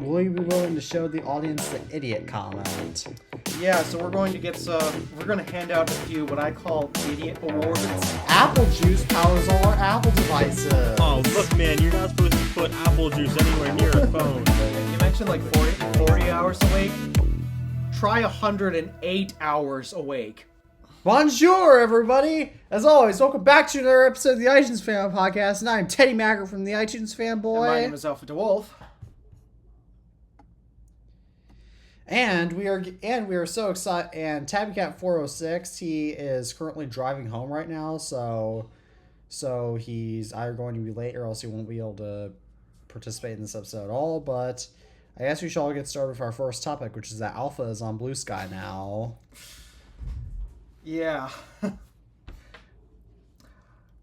Will you be willing to show the audience the idiot comment? Yeah, so we're going to get we're going to hand out a few what I call idiot awards. Apple juice powers all our Apple devices. Oh, look, man, you're not supposed to put apple juice anywhere near a phone. You mentioned like 40 hours awake. Try 108 hours awake. Bonjour, everybody! As always, welcome back to another episode of the iTunes Fan Podcast, and I'm Teddy Macker from the iTunes Fanboy. And my name is Alpha DeWolf. And we are so excited. And TabbyCat406, he is currently driving home right now, so he's either going to be late or else he won't be able to participate in this episode at all. But I guess we should all get started with our first topic, which is that Alpha is on Blue Sky now. Yeah.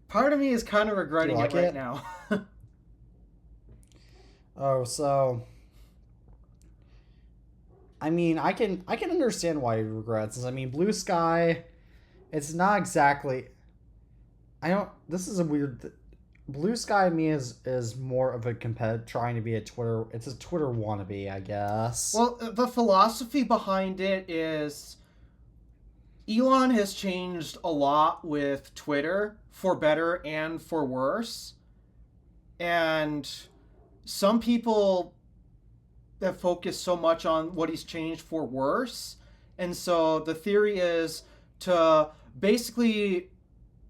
Part of me is kind of regretting it right now. Oh, so I mean, I can understand why he regrets this. I mean, Blue Sky, it's not exactly. This is a weird. Blue Sky to me is more of a competitor trying to be a Twitter. It's a Twitter wannabe, I guess. Well, the philosophy behind it is Elon has changed a lot with Twitter for better and for worse. And some people have focused so much on what he's changed for worse. And so the theory is to basically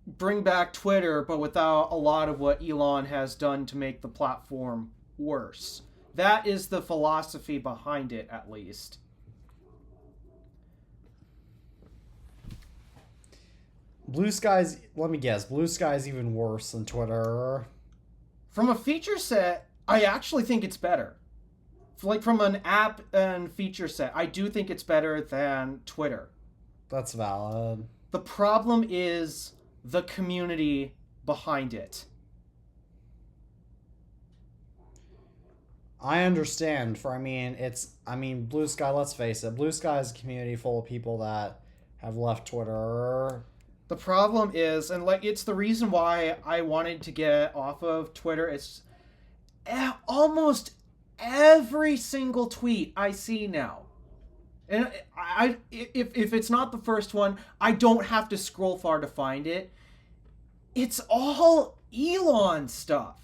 bring back Twitter, but without a lot of what Elon has done to make the platform worse. That is the philosophy behind it, at least. Blue Sky's, let me guess, Blue Sky's even worse than Twitter. From a feature set, I actually think it's better. Like from an app and feature set, I do think it's better than Twitter. That's valid. The problem is the community behind it. I understand. Blue Sky, let's face it, Blue Sky is a community full of people that have left Twitter. The problem is, and like it's the reason why I wanted to get off of Twitter, it's almost every single tweet I see now. And if it's not the first one, I don't have to scroll far to find it. It's all Elon stuff.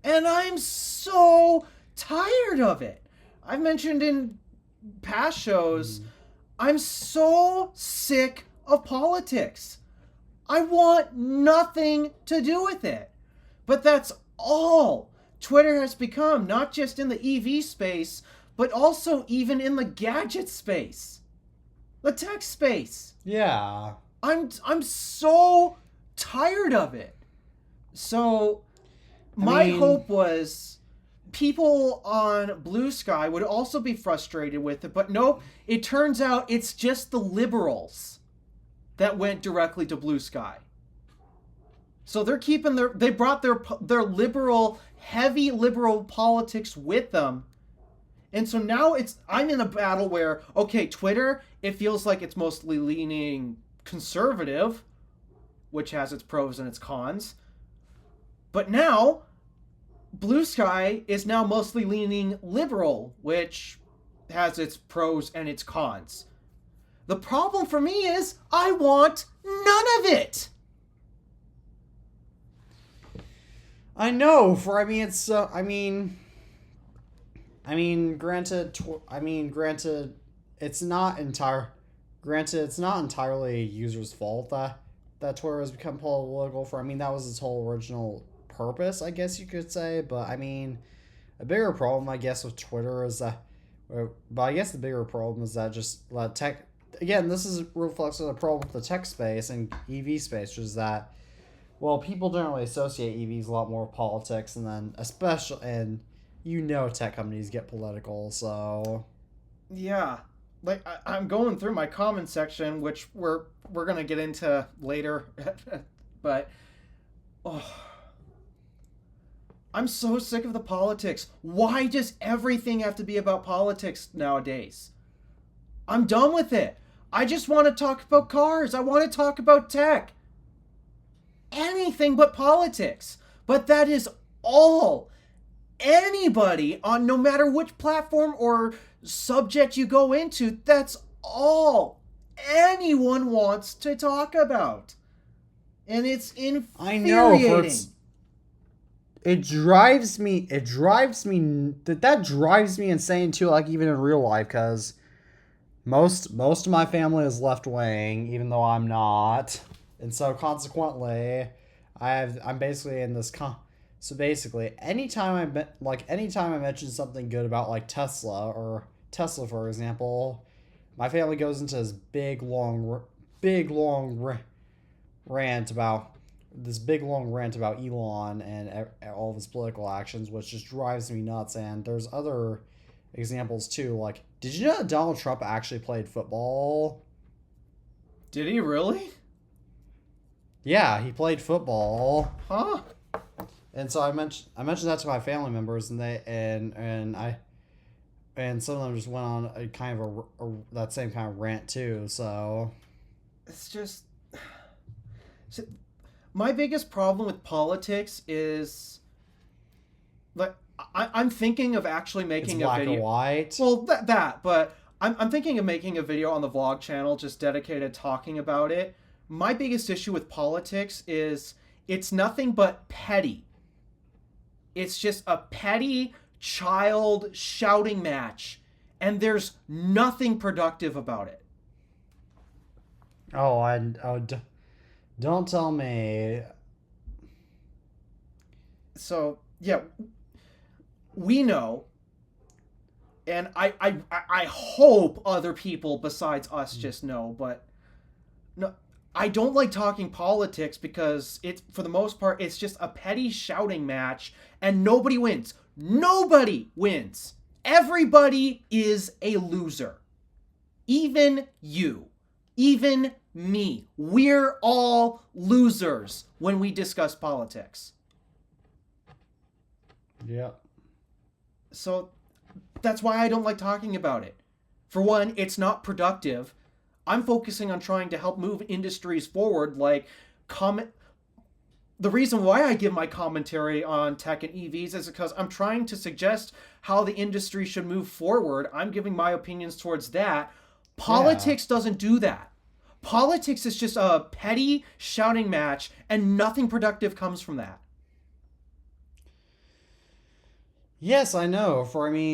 And I'm so tired of it. I've mentioned in past shows, I'm so sick of politics. I want nothing to do with it. But that's all Twitter has become, not just in the EV space, but also even in the gadget space, the tech space. Yeah. I'm so tired of it. So my hope was people on Blue Sky would also be frustrated with it, but nope, it turns out it's just the liberals that went directly to Blue Sky. So they're keeping they brought their liberal, heavy liberal politics with them. And so now I'm in a battle where, okay, Twitter, it feels like it's mostly leaning conservative, which has its pros and its cons. But now, Blue Sky is now mostly leaning liberal, which has its pros and its cons. The problem for me is I want none of it. I know. Granted, it's not entirely users' fault that Twitter has become political. That was its whole original purpose, I guess you could say. But a bigger problem, I guess, with Twitter is that. But I guess the bigger problem is that just tech. Again, this is reflects on the problem with the tech space and EV space, which is that, well, people generally associate EVs a lot more with politics, and then tech companies get political, so. Yeah, like I'm going through my comment section, which we're gonna get into later, but I'm so sick of the politics. Why does everything have to be about politics nowadays? I'm done with it. I just want to talk about cars. I want to talk about tech. Anything but politics. But that is all anybody on no matter which platform or subject you go into. That's all anyone wants to talk about. And it's infuriating. I know, it drives me that drives me insane too, like even in real life, because most of my family is left wing, even though I'm not. And so consequently, I'm basically in this so basically anytime I mention something good about like Tesla for example, my family goes into this big long rant about Elon and all of his political actions, which just drives me nuts. And there's other examples too. Like, did you know that Donald Trump actually played football? Did he really? Yeah, he played football. Huh? And so I mentioned that to my family members, and some of them just went on a kind of that same kind of rant too. So it's just my biggest problem with politics is like I'm thinking of actually making it's a video. Black or white. Well, but I'm thinking of making a video on the vlog channel just dedicated talking about it. My biggest issue with politics is it's nothing but petty. It's just a petty child shouting match, and there's nothing productive about it. Don't tell me. So, yeah, we know, and I hope other people besides us just know, but no, I don't like talking politics because it's, for the most part, it's just a petty shouting match, and nobody wins. Nobody wins. Everybody is a loser. Even you. Even me. We're all losers when we discuss politics. Yeah. So that's why I don't like talking about it. For one, it's not productive. I'm focusing on trying to help move industries forward, like the reason why I give my commentary on tech and EVs is because I'm trying to suggest how the industry should move forward. I'm giving my opinions towards that. Politics doesn't do that. Politics is just a petty shouting match, and nothing productive comes from that. Yes, I know.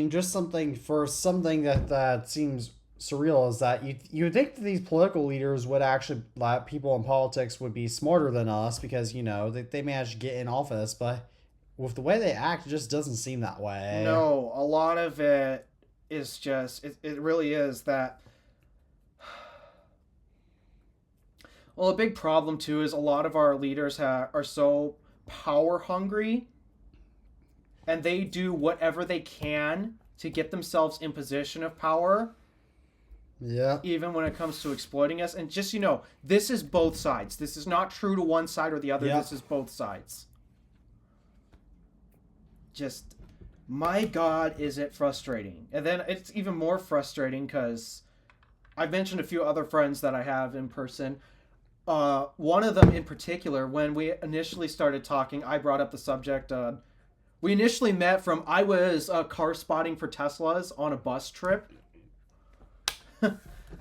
Just something that seems surreal is that you would think that these political leaders would actually, that people in politics would be smarter than us because, they managed to get in office, but with the way they act, it just doesn't seem that way. No, a lot of it is just, it really is that. Well, a big problem too is a lot of our leaders are so power hungry, and they do whatever they can to get themselves in position of power. Yeah. Even when it comes to exploiting us. And just, this is both sides. This is not true to one side or the other. Yep. This is both sides. Just, my God, is it frustrating. And then it's even more frustrating because I've mentioned a few other friends that I have in person. One of them in particular, when we initially started talking, I brought up the subject. We initially met I was car spotting for Teslas on a bus trip.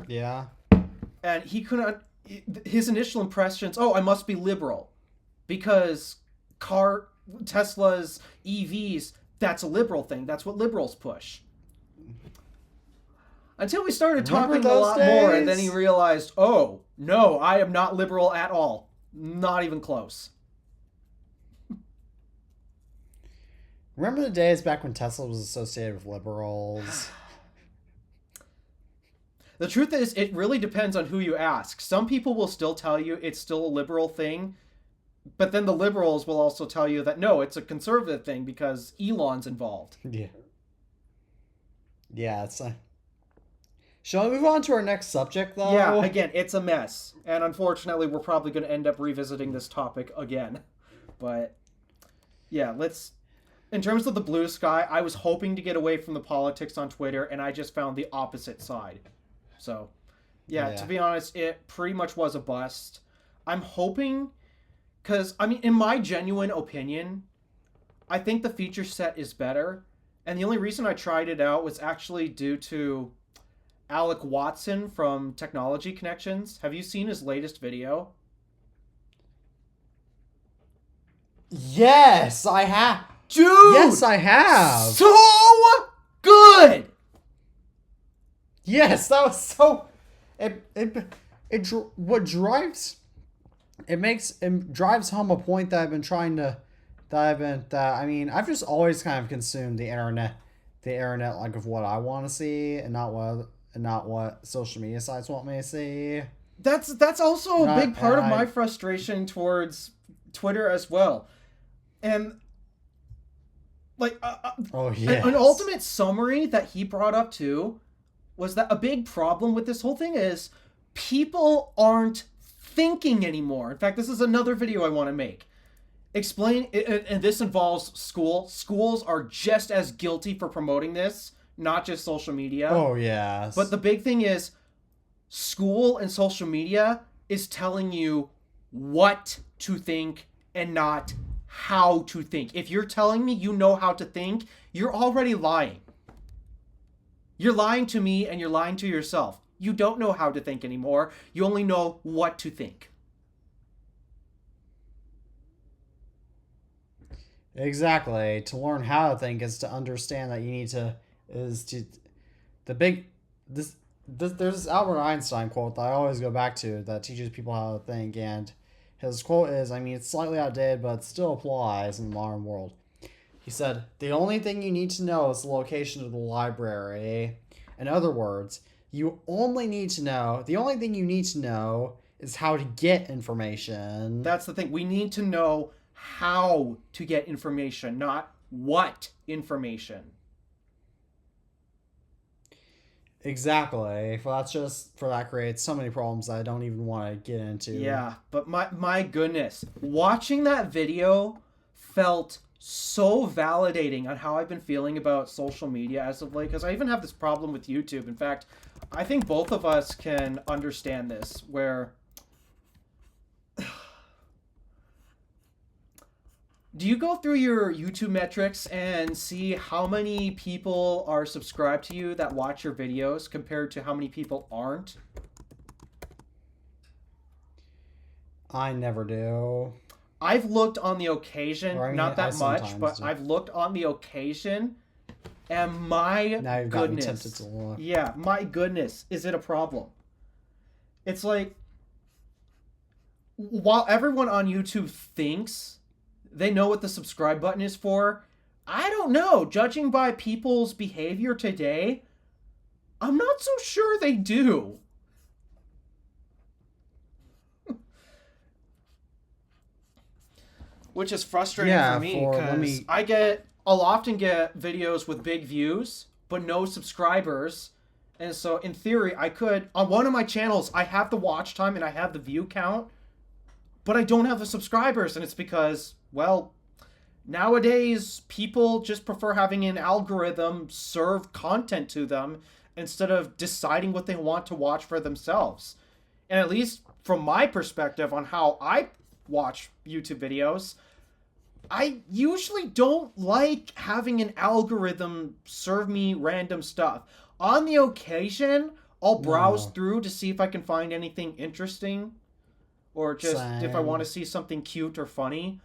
Yeah. And he couldn't, his initial impressions, I must be liberal because Tesla's EVs, that's a liberal thing. That's what liberals push. Until we started talking a lot more, and then he realized, oh, no, I am not liberal at all. Not even close. Remember the days back when Tesla was associated with liberals? The truth is, it really depends on who you ask. Some people will still tell you it's still a liberal thing, but then the liberals will also tell you that, no, it's a conservative thing because Elon's involved. Yeah. Yeah, it's a... Shall we move on to our next subject, though? Yeah, again, it's a mess. And unfortunately, we're probably going to end up revisiting this topic again. But, yeah, in terms of the blue sky, I was hoping to get away from the politics on Twitter, and I just found the opposite side. So, yeah, to be honest, it pretty much was a bust. I'm hoping, because, in my genuine opinion, I think the feature set is better. And the only reason I tried it out was actually due to Alec Watson from Technology Connections. Have you seen his latest video? Yes, I have. Dude! Yes, I have. So good! Yes, that was so. What drives. It drives home a point that I've been trying to. I mean, I've just always kind of consumed the internet like of what I want to see and not what social media sites want me to see. That's also a big part of my I- frustration towards Twitter as well. And like Oh yeah. an ultimate summary that he brought up too was that a big problem with this whole thing is people aren't thinking anymore. In fact, this is another video I want to make. Explain, and this involves school. Schools are just as guilty for promoting this, not just social media. Oh yes. But the big thing is, school and social media is telling you what to think and not how to think. If you're telling me you know how to think, you're already lying. You're lying to me and you're lying to yourself. You don't know how to think anymore. You only know what to think. Exactly. To learn how to think is to understand that you need to there's this Albert Einstein quote that I always go back to that teaches people how to think, and his quote is, I mean, it's slightly outdated, but it still applies in the modern world. He said, "The only thing you need to know is the location of the library." In other words, the only thing you need to know is how to get information. That's the thing. We need to know how to get information, not what information. Exactly. That creates so many problems that I don't even want to get into. Yeah, but my goodness, watching that video felt so validating on how I've been feeling about social media as of late, because I even have this problem with YouTube. In fact, I think both of us can understand this, where do you go through your YouTube metrics and see how many people are subscribed to you that watch your videos compared to how many people aren't? I never do. I've looked on the occasion, Or I mean, not I that much, sometimes but do. I've looked on the occasion, and my Now you've got me tempted goodness. to look. Yeah, my goodness, is it a problem? It's like, while everyone on YouTube thinks they know what the subscribe button is for, I don't know. Judging by people's behavior today, I'm not so sure they do. Which is frustrating Yeah, for me let because me- I'll often get videos with big views but no subscribers. And so in theory, I could, on one of my channels, I have the watch time and I have the view count, but I don't have the subscribers. And it's because, well, nowadays people just prefer having an algorithm serve content to them instead of deciding what they want to watch for themselves. And at least from my perspective on how I watch YouTube videos, I usually don't like having an algorithm serve me random stuff. On the occasion, I'll browse No. through to see if I can find anything interesting, or just if I Same. want to see something cute or funny.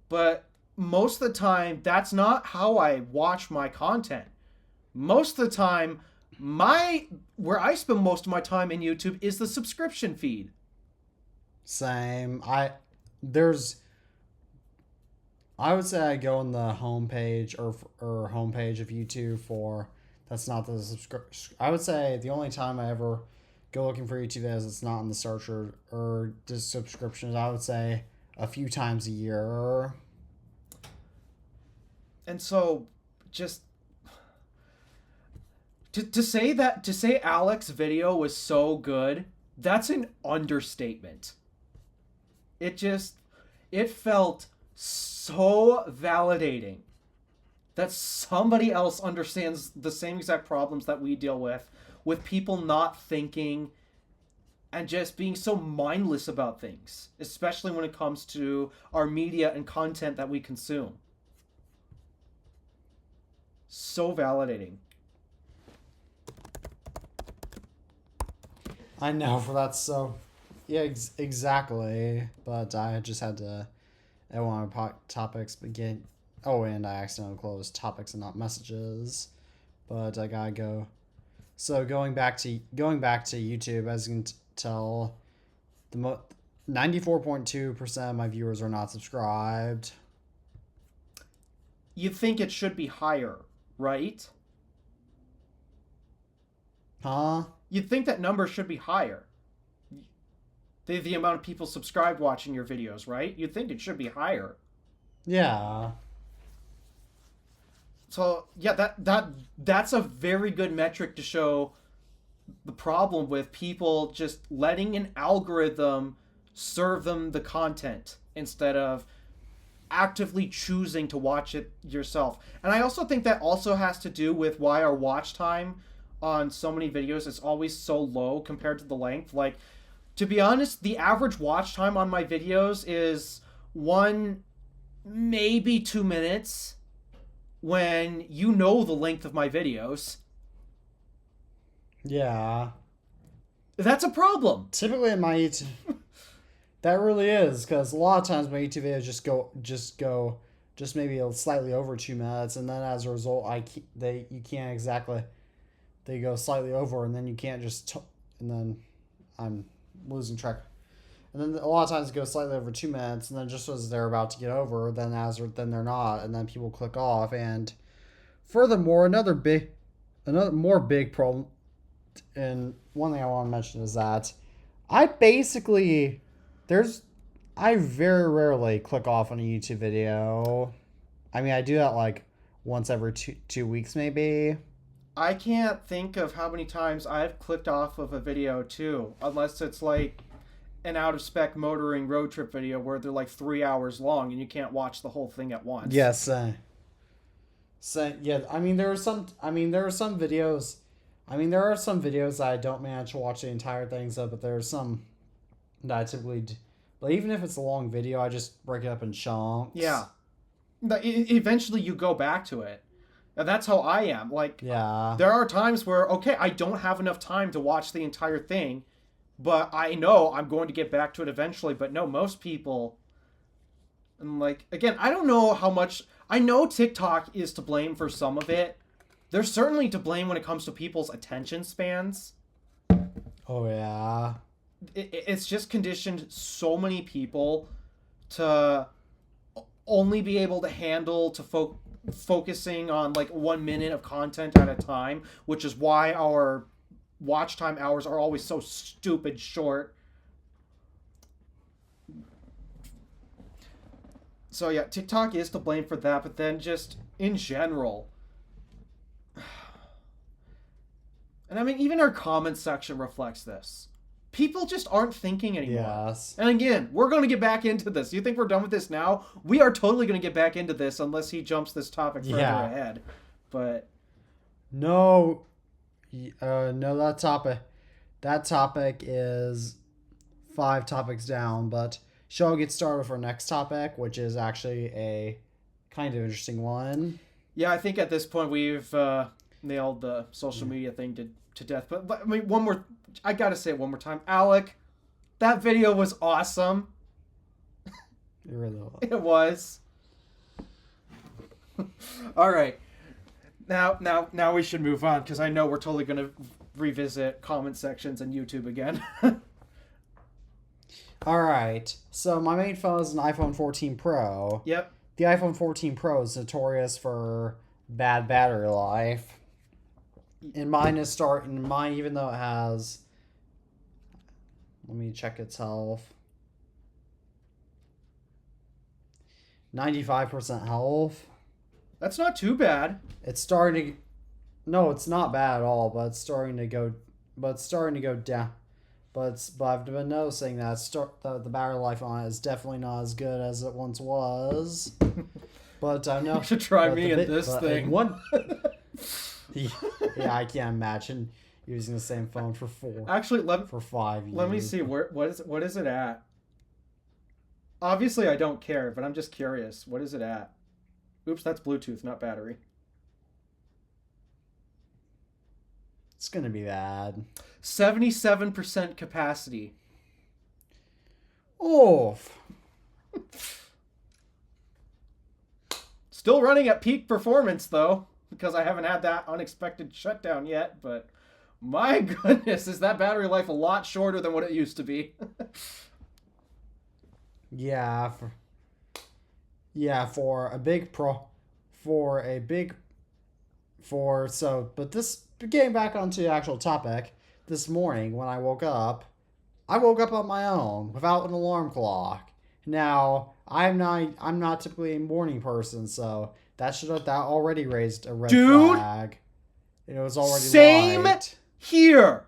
But most of the time, that's not how I watch my content. Most of the time, where I spend most of my time in YouTube is the subscription feed. Same. I would say I go on the homepage or homepage of YouTube for that's not the subscription. I would say the only time I ever go looking for YouTube videos it's not in the search or just subscriptions. I would say a few times a year. And so, just to say Alex's video was so good, that's an understatement. It felt so validating that somebody else understands the same exact problems that we deal with people not thinking and just being so mindless about things, especially when it comes to our media and content that we consume. So validating. I know, for that, so yeah, exactly. But I just had to I want to topics begin. Oh, and I accidentally closed topics and not messages. But I gotta go. So going back to YouTube, as you can tell, 94.2% of my viewers are not subscribed. You think it should be higher, right? Huh? You'd think that number should be higher. The amount of people subscribed watching your videos, right? You'd think it should be higher. Yeah. So yeah, that's a very good metric to show the problem with people just letting an algorithm serve them the content instead of actively choosing to watch it yourself. And I also think that also has to do with why our watch time on so many videos is always so low compared to the length. Like, to be honest, the average watch time on my videos is 1, maybe 2 minutes when you know the length of my videos. Yeah. That's a problem. Typically in my YouTube, that really is, because a lot of times my YouTube videos just maybe slightly over 2 minutes, and then as a result, you can't exactly, they go slightly over, and then you can't and then I'm losing track. And then a lot of times it goes slightly over 2 minutes, and then just as they're about to get over, then they're not, and then people click off. And furthermore, another more big problem, and one thing I want to mention is that I very rarely click off on a YouTube video. I mean, I do that like once every two weeks maybe. I can't think of how many times I've clicked off of a video too, unless it's like an out-of-spec motoring road trip video where they're like 3 hours long and you can't watch the whole thing at once. Yes. Yeah, I mean there are some videos that I don't manage to watch the entire thing, but there are some that I typically do. But even if it's a long video, I just break it up in chunks. Yeah. Eventually you go back to it. And that's how I am. Like, yeah. There are times where, okay, I don't have enough time to watch the entire thing, but I know I'm going to get back to it eventually. But no, most people, and like, again, I don't know how much, I know TikTok is to blame for some of it. They're certainly to blame when it comes to people's attention spans. Oh, yeah. It's just conditioned so many people to only be able to handle focusing on like 1 minute of content at a time, which is why our watch time hours are always so stupid short. So yeah, TikTok is to blame for that, but then just in general, and I mean even our comment section reflects this. People just aren't thinking anymore. Yes. And again, we're going to get back into this. You think we're done with this now? We are totally going to get back into this unless he jumps this topic further ahead. But no, that topic is 5 topics down. But shall we get started with our next topic, which is actually a kind of interesting one? Yeah, I think at this point we've nailed the social media thing to death. But I mean, I gotta say it one more time. Alec, that video was awesome. It really was. It was. All right. Now we should move on, because I know we're totally going to revisit comment sections and YouTube again. All right. So my main phone is an iPhone 14 Pro. Yep. The iPhone 14 Pro is notorious for bad battery life. And mine, even though it has, let me check itself, 95% health. That's not too bad. It's starting to, no, it's not bad at all, but it's starting to go down. But I've been noticing that the battery life on it is definitely not as good as it once was. But I know You should try me in this thing. Yeah, I can't imagine using the same phone for 5 years. Let me see what is it at? Obviously, I don't care, but I'm just curious. What is it at? Oops, that's Bluetooth, not battery. It's gonna be bad. 77% capacity. Oh. Still running at peak performance, though, because I haven't had that unexpected shutdown yet, but my goodness, is that battery life a lot shorter than what it used to be. Yeah. For a big but this, getting back onto the actual topic, this morning when I woke up on my own without an alarm clock. Now, I'm not typically a morning person, so that already raised a red flag. It was already Same light. Here.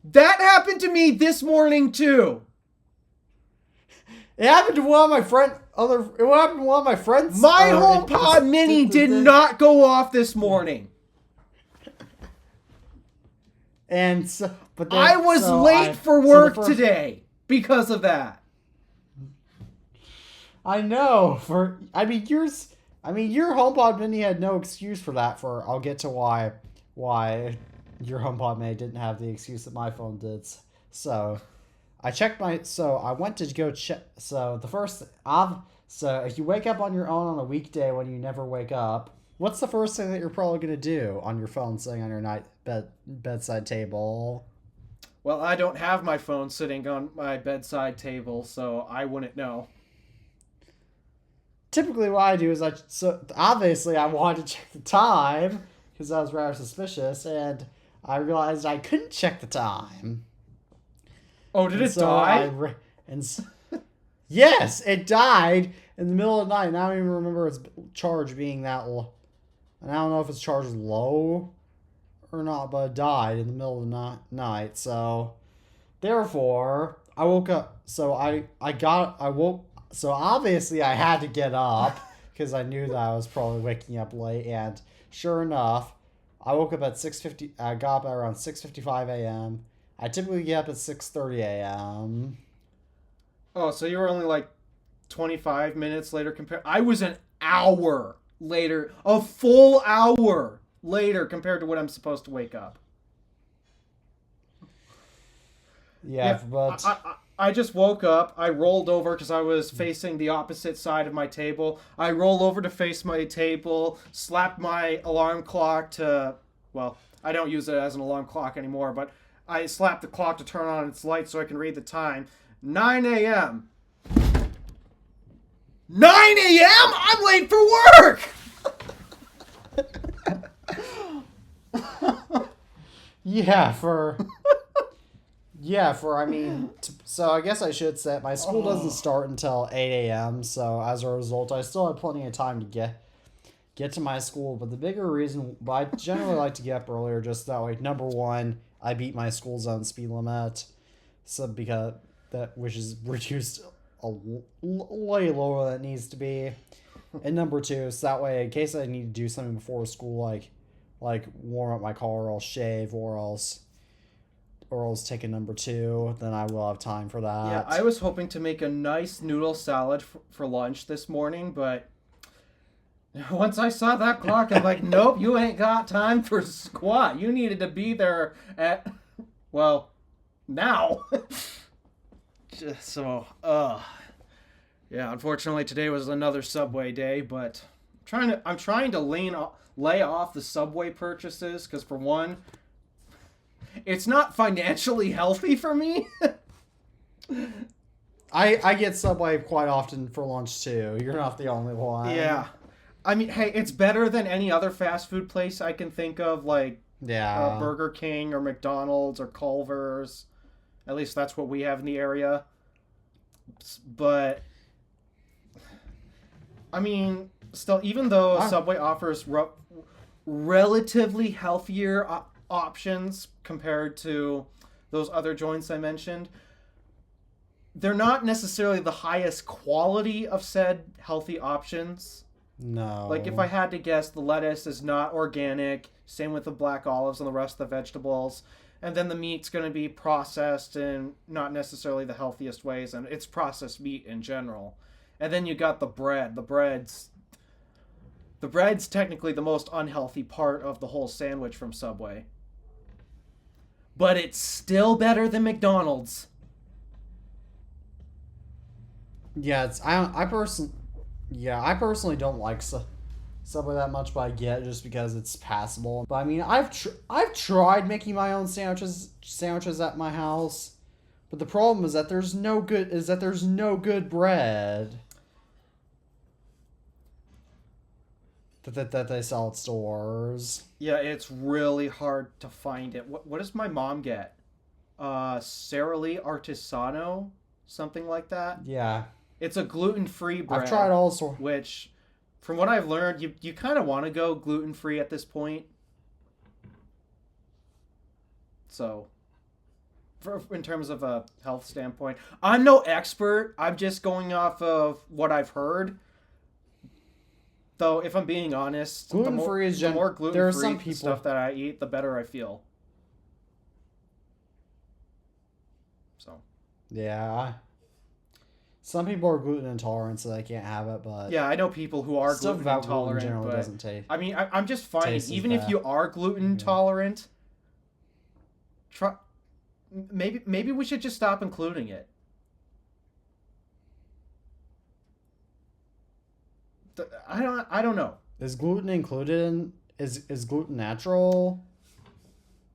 That happened to me this morning too. It happened to one of my friends. My HomePod Mini did not go off this morning. And so, I was late for work today because of that. I know. Your HomePod Mini had no excuse for that. I'll get to why your HomePod Mini didn't have the excuse that my phone did. So, I went to go check. So if you wake up on your own on a weekday when you never wake up, what's the first thing that you're probably gonna do on your phone sitting on your bedside table? Well, I don't have my phone sitting on my bedside table, so I wouldn't know. Typically what I do is obviously I wanted to check the time because I was rather suspicious, and I realized I couldn't check the time. Oh, did it die? Yes, it died in the middle of the night, and I don't even remember its charge being that low. And I don't know if its charge is low or not, but it died in the middle of the night. So, therefore, I woke up. So obviously I had to get up because I knew that I was probably waking up late. And sure enough, I woke up at 6:50. I got up at around 6:55 a.m. I typically get up at 6:30 a.m. Oh, so you were only like 25 minutes later compared. I was an hour later, a full hour later compared to when I'm supposed to wake up. Yeah, but I just woke up. I rolled over because I was facing the opposite side of my table. I rolled over to face my table, slapped my alarm clock to, well, I don't use it as an alarm clock anymore, but I slapped the clock to turn on its light so I can read the time. 9 a.m. 9 a.m.? I'm late for work! So I guess I should say my school doesn't start until 8 a.m. So as a result, I still have plenty of time to get to my school. But the bigger reason, I generally like to get up earlier, just that way. Number one, I beat my school zone speed limit, which is reduced way lower than it needs to be. And number two, so that way, in case I need to do something before school, like warm up my car, or I'll shave, or else take a number two, then I will have time for that. Yeah, I was hoping to make a nice noodle salad for lunch this morning, but once I saw that clock, I'm like, nope, you ain't got time for squat. You needed to be there at, well, now. So, yeah, unfortunately today was another Subway day, but I'm trying to lay off the Subway purchases, because for one, it's not financially healthy for me. I get Subway quite often for lunch too. You're not the only one. Yeah. I mean, hey, it's better than any other fast food place I can think of, like Burger King or McDonald's or Culver's. At least that's what we have in the area. But, I mean, still, even though Subway offers relatively healthier options compared to those other joints I mentioned, they're not necessarily the highest quality of said healthy options. No. Like, if I had to guess, the lettuce is not organic. Same with the black olives and the rest of the vegetables. And then the meat's going to be processed in not necessarily the healthiest ways, and it's processed meat in general. And then you got the bread. The The bread's technically the most unhealthy part of the whole sandwich from Subway. But it's still better than McDonald's. Yeah, I personally don't like Subway that much, but I get it just because it's passable. But I mean, I've tried making my own sandwiches at my house, but the problem is that there's no good bread that they sell at stores. Yeah, it's really hard to find it. What does my mom get? Sara Lee Artisano, something like that. Yeah, it's a gluten-free bread. I've tried all sorts. Which, from what I've learned, you kind of want to go gluten-free at this point. So, in terms of a health standpoint, I'm no expert. I'm just going off of what I've heard. Though, if I'm being honest, gluten-free is the more gluten-free people stuff that I eat, the better I feel. So. Yeah. Some people are gluten intolerant, so they can't have it. But yeah, I know people who are gluten intolerant. Gluten doesn't taste. I mean, I'm just finding even if you are gluten intolerant, maybe we should just stop including it. I don't know. Is gluten included in is gluten natural?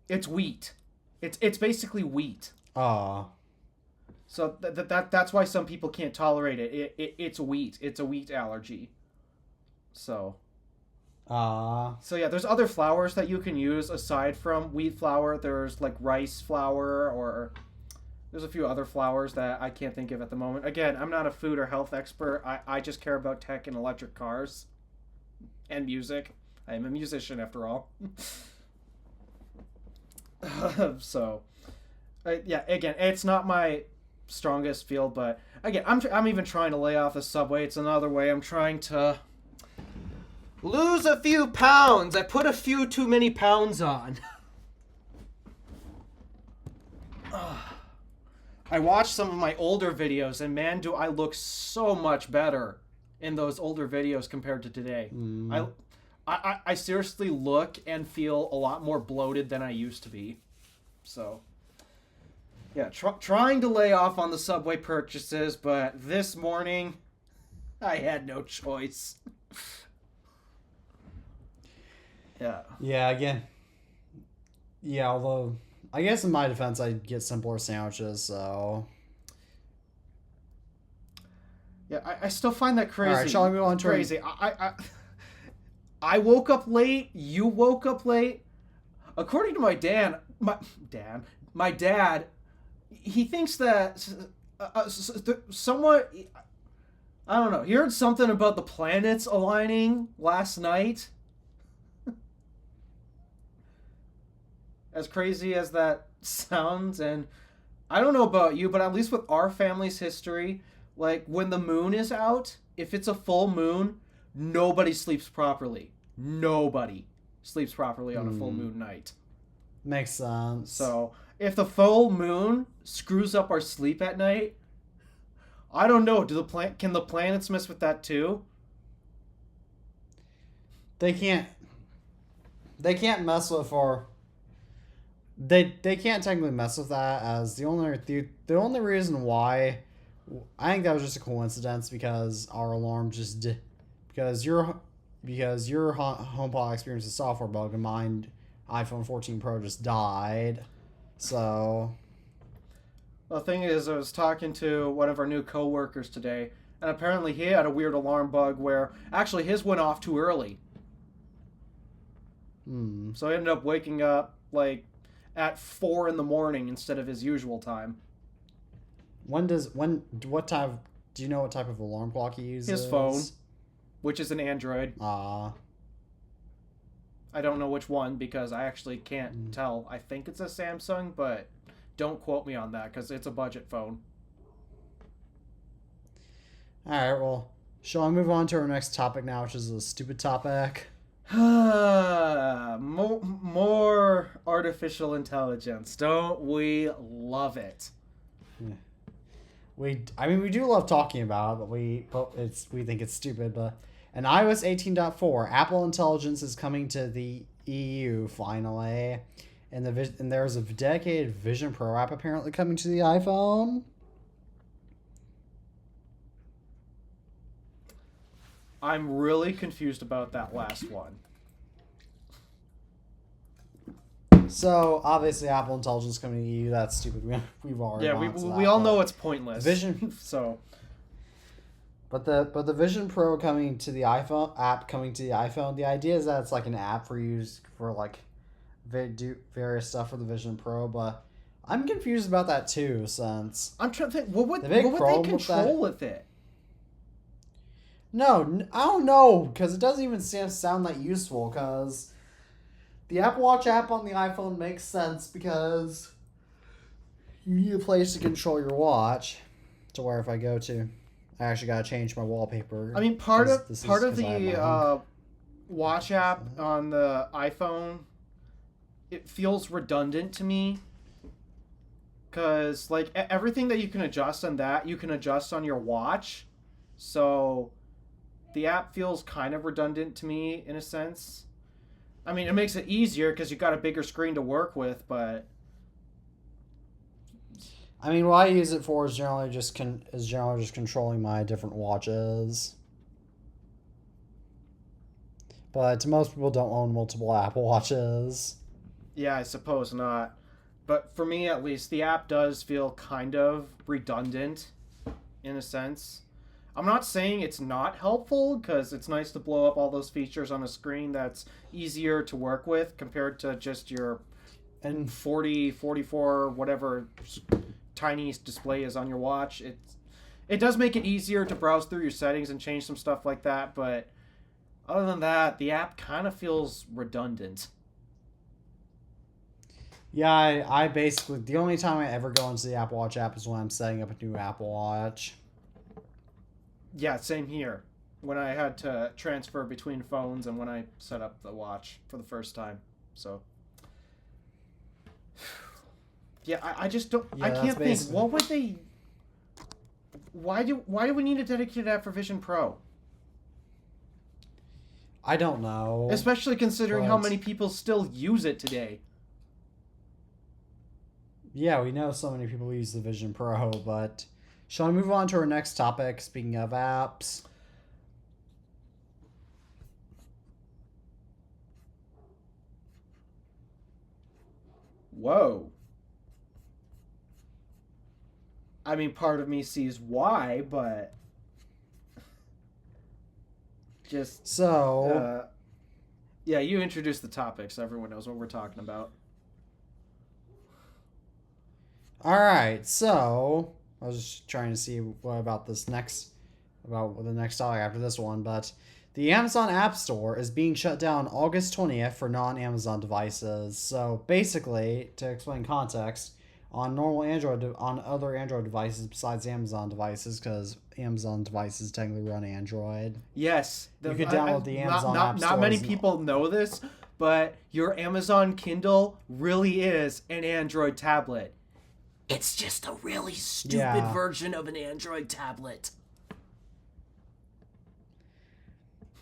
It's wheat. It's basically wheat. So that's why some people can't tolerate it. It's wheat. It's a wheat allergy. So. So yeah, there's other flours that you can use aside from wheat flour. There's like rice flour, or there's a few other flours that I can't think of at the moment. Again, I'm not a food or health expert. I just care about tech and electric cars and music. I am a musician after all. So, yeah, again, it's not my strongest field, but again, I'm even trying to lay off the Subway. It's another way I'm trying to lose a few pounds. I put a few too many pounds on. I watched some of my older videos, and man, do I look so much better in those older videos compared to today. I seriously look and feel a lot more bloated than I used to be. So, yeah, trying to lay off on the Subway purchases, but this morning, I had no choice. Yeah. Yeah, again. Yeah, although, I guess in my defense, I get simpler sandwiches, so. Yeah, I still find that crazy. All right, shall we move on to crazy? I woke up late. You woke up late. According to my dad, he thinks that somewhat. I don't know. He heard something about the planets aligning last night. As crazy as that sounds, and I don't know about you, but at least with our family's history, like when the moon is out, if it's a full moon, nobody sleeps properly. Nobody sleeps properly on a full moon night. Makes sense. So if the full moon screws up our sleep at night, I don't know. Can the planets mess with that too? They can't mess with our. They can't technically mess with that, as the only reason why, I think that was just a coincidence, because our alarm just because your HomePod experienced a software bug and mine iPhone 14 Pro just died. So the thing is, I was talking to one of our new coworkers today, and apparently he had a weird alarm bug where actually his went off too early. So he ended up waking up like at 4 a.m. instead of his usual time. What type? Do you know what type of alarm clock he uses? His phone, which is an Android. I don't know which one because I actually can't tell. I think it's a Samsung, but don't quote me on that because it's a budget phone. All right, well, shall I move on to our next topic now, which is a stupid topic? More artificial intelligence. Don't we love it? Yeah. We do love talking about it, but we think it's stupid. And And iOS 18.4, Apple Intelligence is coming to the EU finally. And there's a dedicated Vision Pro app apparently coming to the iPhone. I'm really confused about that last one. So obviously, Apple Intelligence coming to the EU. That's stupid. We've already we all know it's pointless. Vision. So, but the Vision Pro coming to the iPhone app coming to the iPhone. The idea is that it's like an app for use for like do various stuff for the Vision Pro. But I'm confused about that too. Since I'm trying to think, what would The they big problem with control with it? No, I don't know, because it doesn't even sound that useful, because the Apple Watch app on the iPhone makes sense because you need a place to control your watch to where if I go to, I actually got to change my wallpaper. I mean, part of I have my the own. watch app on the iPhone, it feels redundant to me. Because, like, everything that you can adjust on that, you can adjust on your watch. So the app feels kind of redundant to me in a sense. I mean, it makes it easier because you've got a bigger screen to work with, but I mean, what I use it for is generally just controlling my different watches. But most people don't own multiple Apple Watches. yeah, I suppose not. But for me, at least, the app does feel kind of redundant in a sense. I'm not saying it's not helpful, because it's nice to blow up all those features on a screen that's easier to work with compared to just your And 40, 44, whatever tiny display is on your watch. It does make it easier to browse through your settings and change some stuff like that, but other than that, the app kind of feels redundant. yeah, I basically, the only time I ever go into the Apple Watch app is when I'm setting up a new Apple Watch. Yeah, same here. When I had to transfer between phones and when I set up the watch for the first time. So, yeah, I just don't. Yeah, I that's can't think. basically- What would they? Why do we need a dedicated app for Vision Pro? I don't know. Especially considering how but- many people still use it today. Yeah, we know so many people use the Vision Pro, but shall we move on to our next topic? Speaking of apps, Whoa. I mean, part of me sees why, but just so yeah, you introduce the topic so everyone knows what we're talking about. all right. So I was just trying to see what about the next topic after this one, but the Amazon App Store is being shut down August 20th for non-Amazon devices. So basically, to explain context, on other Android devices besides Amazon devices, because Amazon devices technically run Android. Yes, You could download the Amazon App Store Not many as an- people know this, but your Amazon Kindle really is an Android tablet. It's just a really stupid Yeah. version of an Android tablet.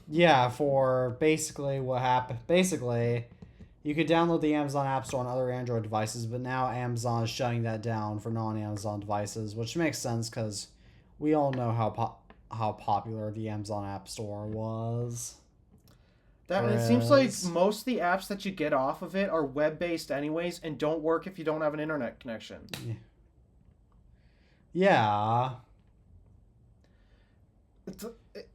Yeah, for basically what happened. Basically, you could download the Amazon App Store on other Android devices, but now Amazon is shutting that down for non-Amazon devices, which makes sense because we all know how popular the Amazon App Store was. It seems like Whereas- most of the apps that you get off of it are web-based anyways and don't work if you don't have an internet connection. Yeah. It's,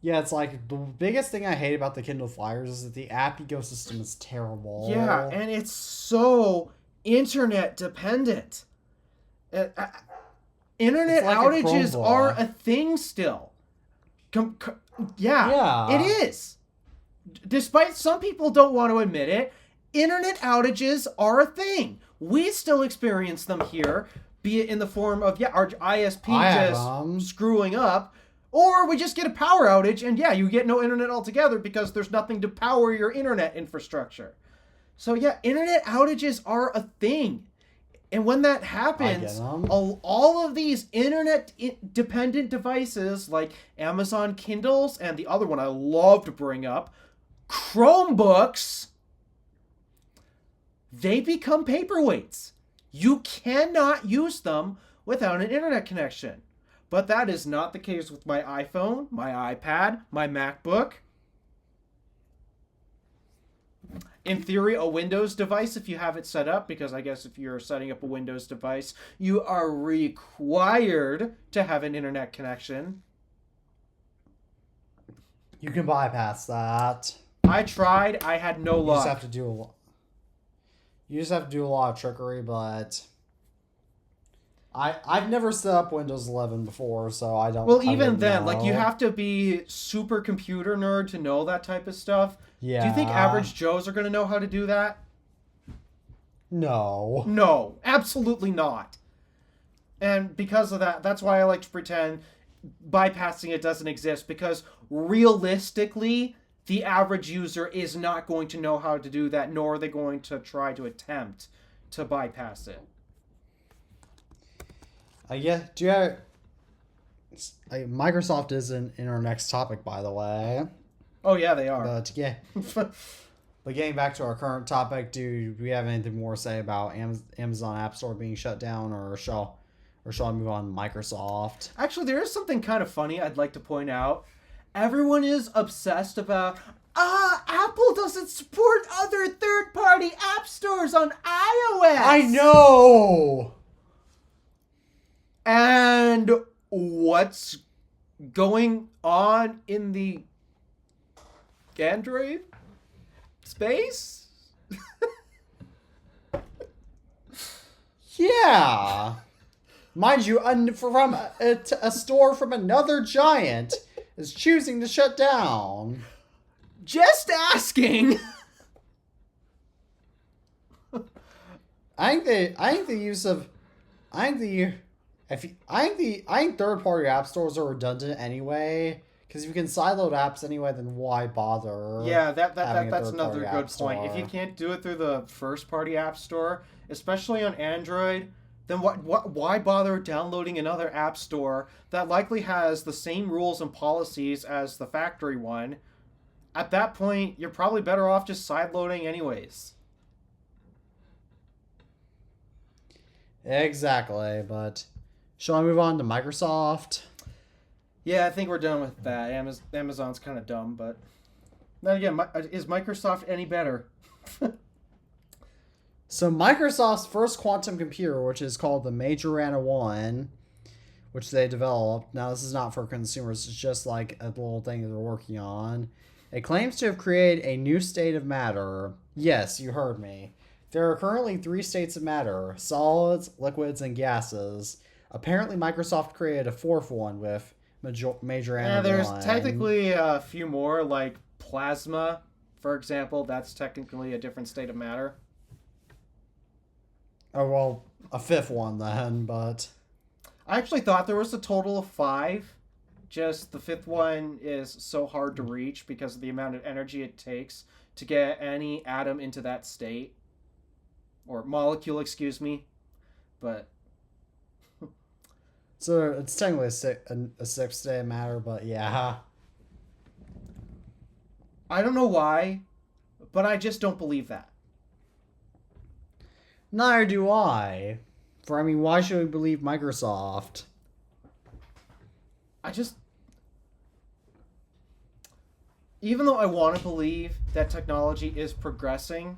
Yeah, it's like the biggest thing I hate about the Kindle Fires is that the app ecosystem is terrible. yeah, and it's so internet dependent. Internet It's like a outages Chromebook. are a thing still. Yeah, Yeah. it is. Despite some people don't want to admit it, internet outages are a thing. We still experience them here, be it in the form of our ISP I have just them. screwing up, or we just get a power outage and you get no internet altogether because there's nothing to power your internet infrastructure. So internet outages are a thing. And when that happens, I get 'em. all of these internet-dependent devices like Amazon Kindles and the other one I love to bring up, Chromebooks, they become paperweights. You cannot use them without an internet connection. But that is not the case with my iPhone, my iPad, my MacBook. In theory, a Windows device, if you have it set up, because I guess if you're setting up a Windows device, you are required to have an internet connection. You can bypass that. I tried, I had no You luck. just have to do a lot. You just have to do a lot of trickery, but I've never set up Windows 11 before, so I don't. Well, I even wouldn't then, like, you know. have to be super computer nerd to know that type of stuff. Yeah. Do you think average Joes are going to know how to do that? No. No, absolutely not. And because of that, that's why I like to pretend bypassing it doesn't exist, because realistically, the average user is not going to know how to do that, nor are they going to try to attempt to bypass it. Yeah. Do you have? Microsoft is in our next topic, by the way. Oh, yeah, they are. But yeah. But getting back to our current topic, do we have anything more to say about Amazon App Store being shut down, or shall I move on to Microsoft? Actually, there is something kind of funny I'd like to point out. Everyone is obsessed about, Apple doesn't support other third-party app stores on iOS. I know! And what's going on in the Android space? Yeah! Mind you, from a store from another giant is choosing to shut down. Just asking. I think third-party app stores are redundant anyway. Because if you can sideload apps anyway, then why bother? Yeah, having a that's third-party another app good point. If you store? can't do it through the first-party app store, especially on Android, then why bother downloading another app store that likely has the same rules and policies as the factory one? At that point, you're probably better off just sideloading anyways. Exactly, but shall I move on to Microsoft? Yeah, I think we're done with that. Amazon's kind of dumb, but then again, is Microsoft any better? So Microsoft's first quantum computer, which is called the Majorana 1, which they developed. Now, this is not for consumers. It's just like a little thing that they're working on. It claims to have created a new state of matter. Yes, you heard me. There are currently 3 states of matter: solids, liquids, and gases. Apparently, Microsoft created a 4th one with Majorana 1. Yeah, there's technically a few more, like plasma, for example. That's technically a different state of matter. Oh, well, a 5th one then, but... I actually thought there was a total of 5. Just the 5th one is so hard to reach because of the amount of energy it takes to get any atom into that state. Or molecule, excuse me. But... So it's technically a 6th state of matter, but yeah. I don't know why, but I just don't believe that. Neither do I. I mean, why should we believe Microsoft? Even though I want to believe that technology is progressing,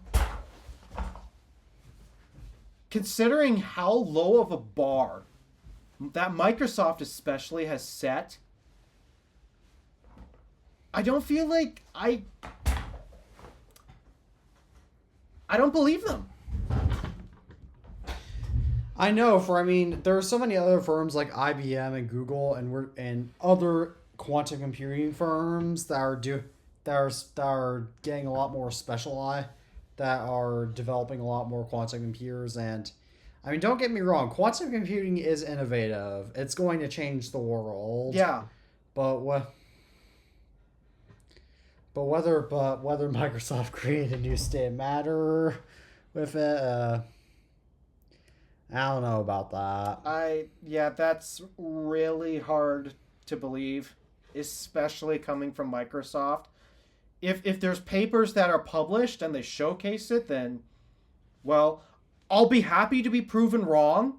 considering how low of a bar that Microsoft especially has set, I don't feel like I don't believe them. I know, there are so many other firms like IBM and Google and other quantum computing firms that are getting a lot more specialized, that are developing a lot more quantum computers. And I mean, don't get me wrong, quantum computing is innovative. It's going to change the world. Yeah. But whether Microsoft created a new state of matter with it, I don't know about that. Yeah, that's really hard to believe, especially coming from Microsoft. If there's papers that are published and they showcase it, then, well, I'll be happy to be proven wrong.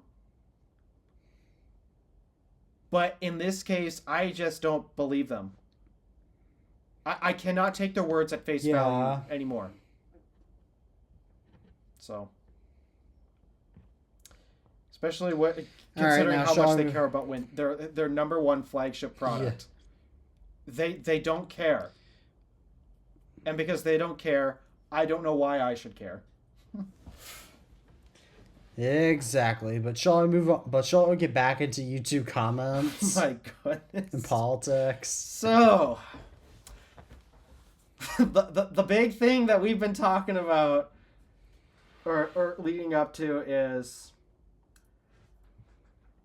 But in this case, I just don't believe them. I cannot take their words at face value anymore. So, especially considering how much they care about their number one flagship product. Yeah. They don't care. And because they don't care, I don't know why I should care. Exactly, but shall I move on? But shall we get back into YouTube comments? My goodness. And politics. So, the big thing that we've been talking about, or leading up to, is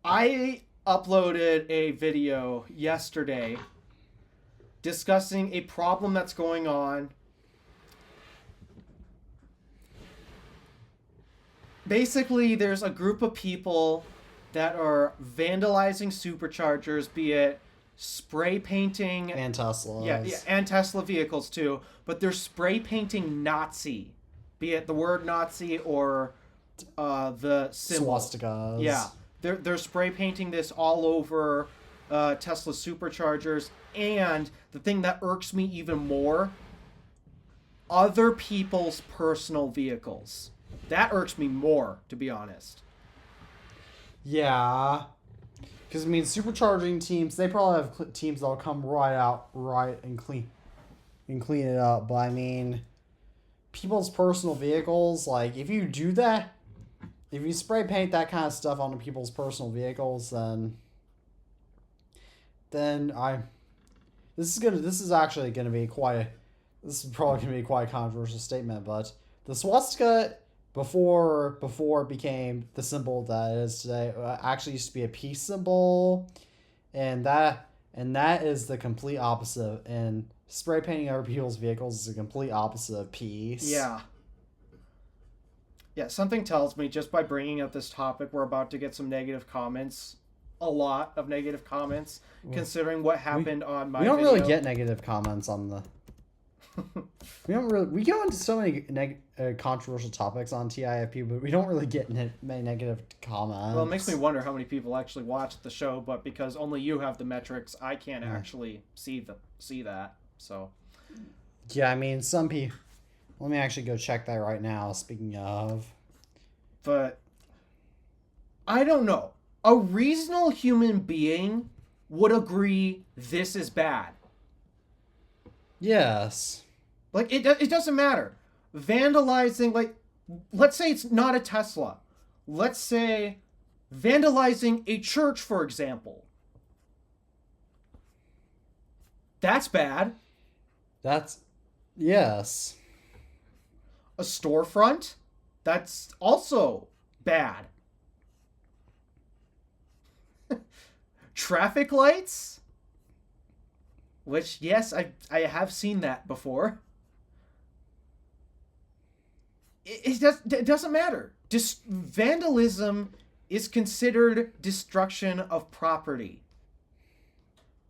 I uploaded a video yesterday discussing a problem that's going on. Basically, there's a group of people that are vandalizing superchargers, be it spray painting and Teslas. Yeah, and Tesla vehicles too. But they're spray painting Nazi, be it the word Nazi or the symbol. Swastikas. Yeah, they're spray painting this all over Tesla superchargers. And the thing that irks me even more, other people's personal vehicles. That irks me more, to be honest. Yeah. Because, I mean, supercharging teams, they probably have teams that'll come right and clean it up. But, I mean, people's personal vehicles, like, if you do that, if you spray paint that kind of stuff onto people's personal vehicles, then this is actually going to be this is probably going to be quite a controversial statement, but the swastika before it became the symbol that it is today actually used to be a peace symbol, and that is the complete opposite. And spray painting other people's vehicles is the complete opposite of peace. Yeah, something tells me just by bringing up this topic we're about to get some negative comments. A lot of negative comments, considering what happened on my video. We don't really get negative comments on the we go into so many controversial topics on TIFP, but we don't really get many negative comments. Well, it makes me wonder how many people actually watch the show, but because only you have the metrics, I can't actually see that. So, yeah, I mean, some people. Let me actually go check that right now. Speaking of, but I don't know. A reasonable human being would agree this is bad. Yes. Like, it doesn't matter. Vandalizing, like, let's say it's not a Tesla. Let's say vandalizing a church, for example. That's bad. Yes. A storefront? That's also bad. Traffic lights? Which, yes, I have seen that before. It doesn't matter. Vandalism is considered destruction of property.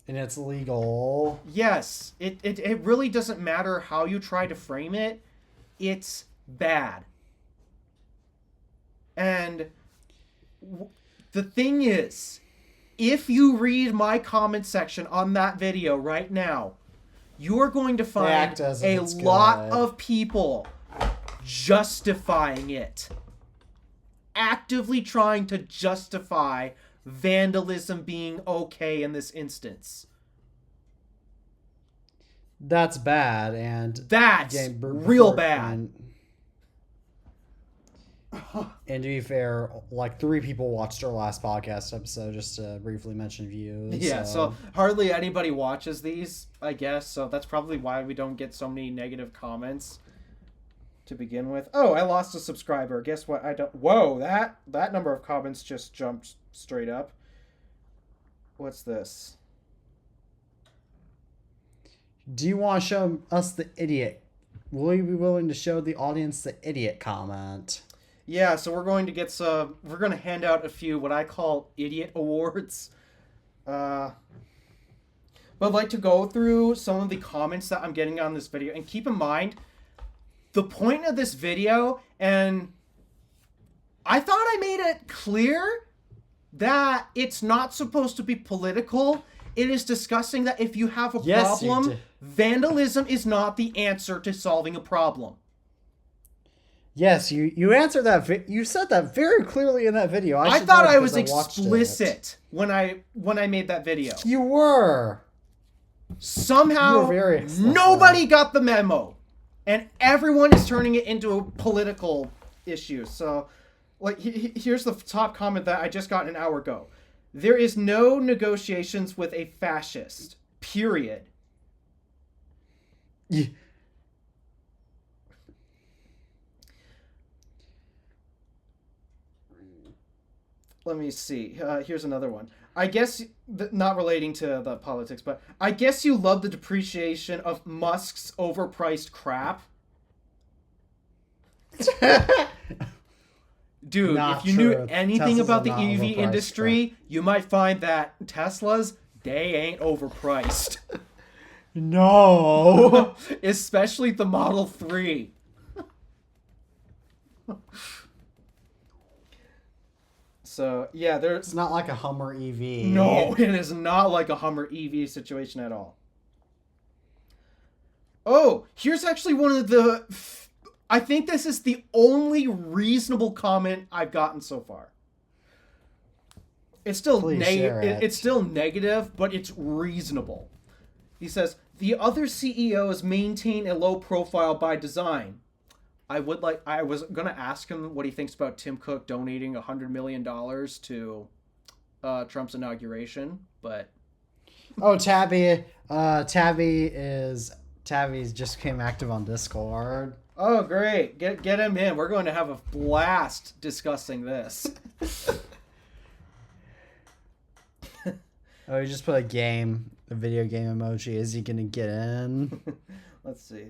And it's legal. Yes, it really doesn't matter how you try to frame it. It's bad. And the thing is, if you read my comment section on that video right now, you are going to find a lot of people justifying it. Actively trying to justify vandalism being okay in this instance. That's bad, and that's real bad. And to be fair, like 3 people watched our last podcast episode, just to briefly mention views. Yeah, so hardly anybody watches these, I guess. So that's probably why we don't get so many negative comments to begin with. Oh, I lost a subscriber. Guess what? I don't. Whoa, that number of comments just jumped straight up. What's this? Do you want to show us the idiot? Will you be willing to show the audience the idiot comment? Yeah, so we're going to get some. We're going to hand out a few what I call idiot awards. But I'd like to go through some of the comments that I'm getting on this video, and keep in mind, the point of this video, and I thought I made it clear that it's not supposed to be political. It is discussing that if you have a Yes, you problem, did. vandalism is not the answer to solving a problem. Yes, you answered that. You said that very clearly in that video. I should thought know I was because watched it. explicit when I made that video. You were. Somehow, You were very explicit. nobody got the memo, and everyone is turning it into a political issue. So, like, here's the top comment that I just got an hour ago. There is no negotiations with a fascist. Period. Yeah. Let me see. Here's another one. I guess, not relating to the politics, but I guess you love the depreciation of Musk's overpriced crap. Dude, Not if you knew true. anything Teslas about are the not EV overpriced industry, you might find that Teslas, they ain't overpriced. No. Especially the Model 3. So, yeah, there's... It's not like a Hummer E EV. No, it is not like a Hummer EV situation at all. Oh, here's actually one of the... I think this is the only reasonable comment I've gotten so far. It's still Please share it. It's still negative, but it's reasonable. He says, the other CEOs maintain a low profile by design. I was going to ask him what he thinks about Tim Cook donating $100 million to Trump's inauguration, but... Oh, Tabby's just became active on Discord. Oh, great. Get him in. We're going to have a blast discussing this. Oh, you just put a video game emoji. Is he gonna get in? Let's see.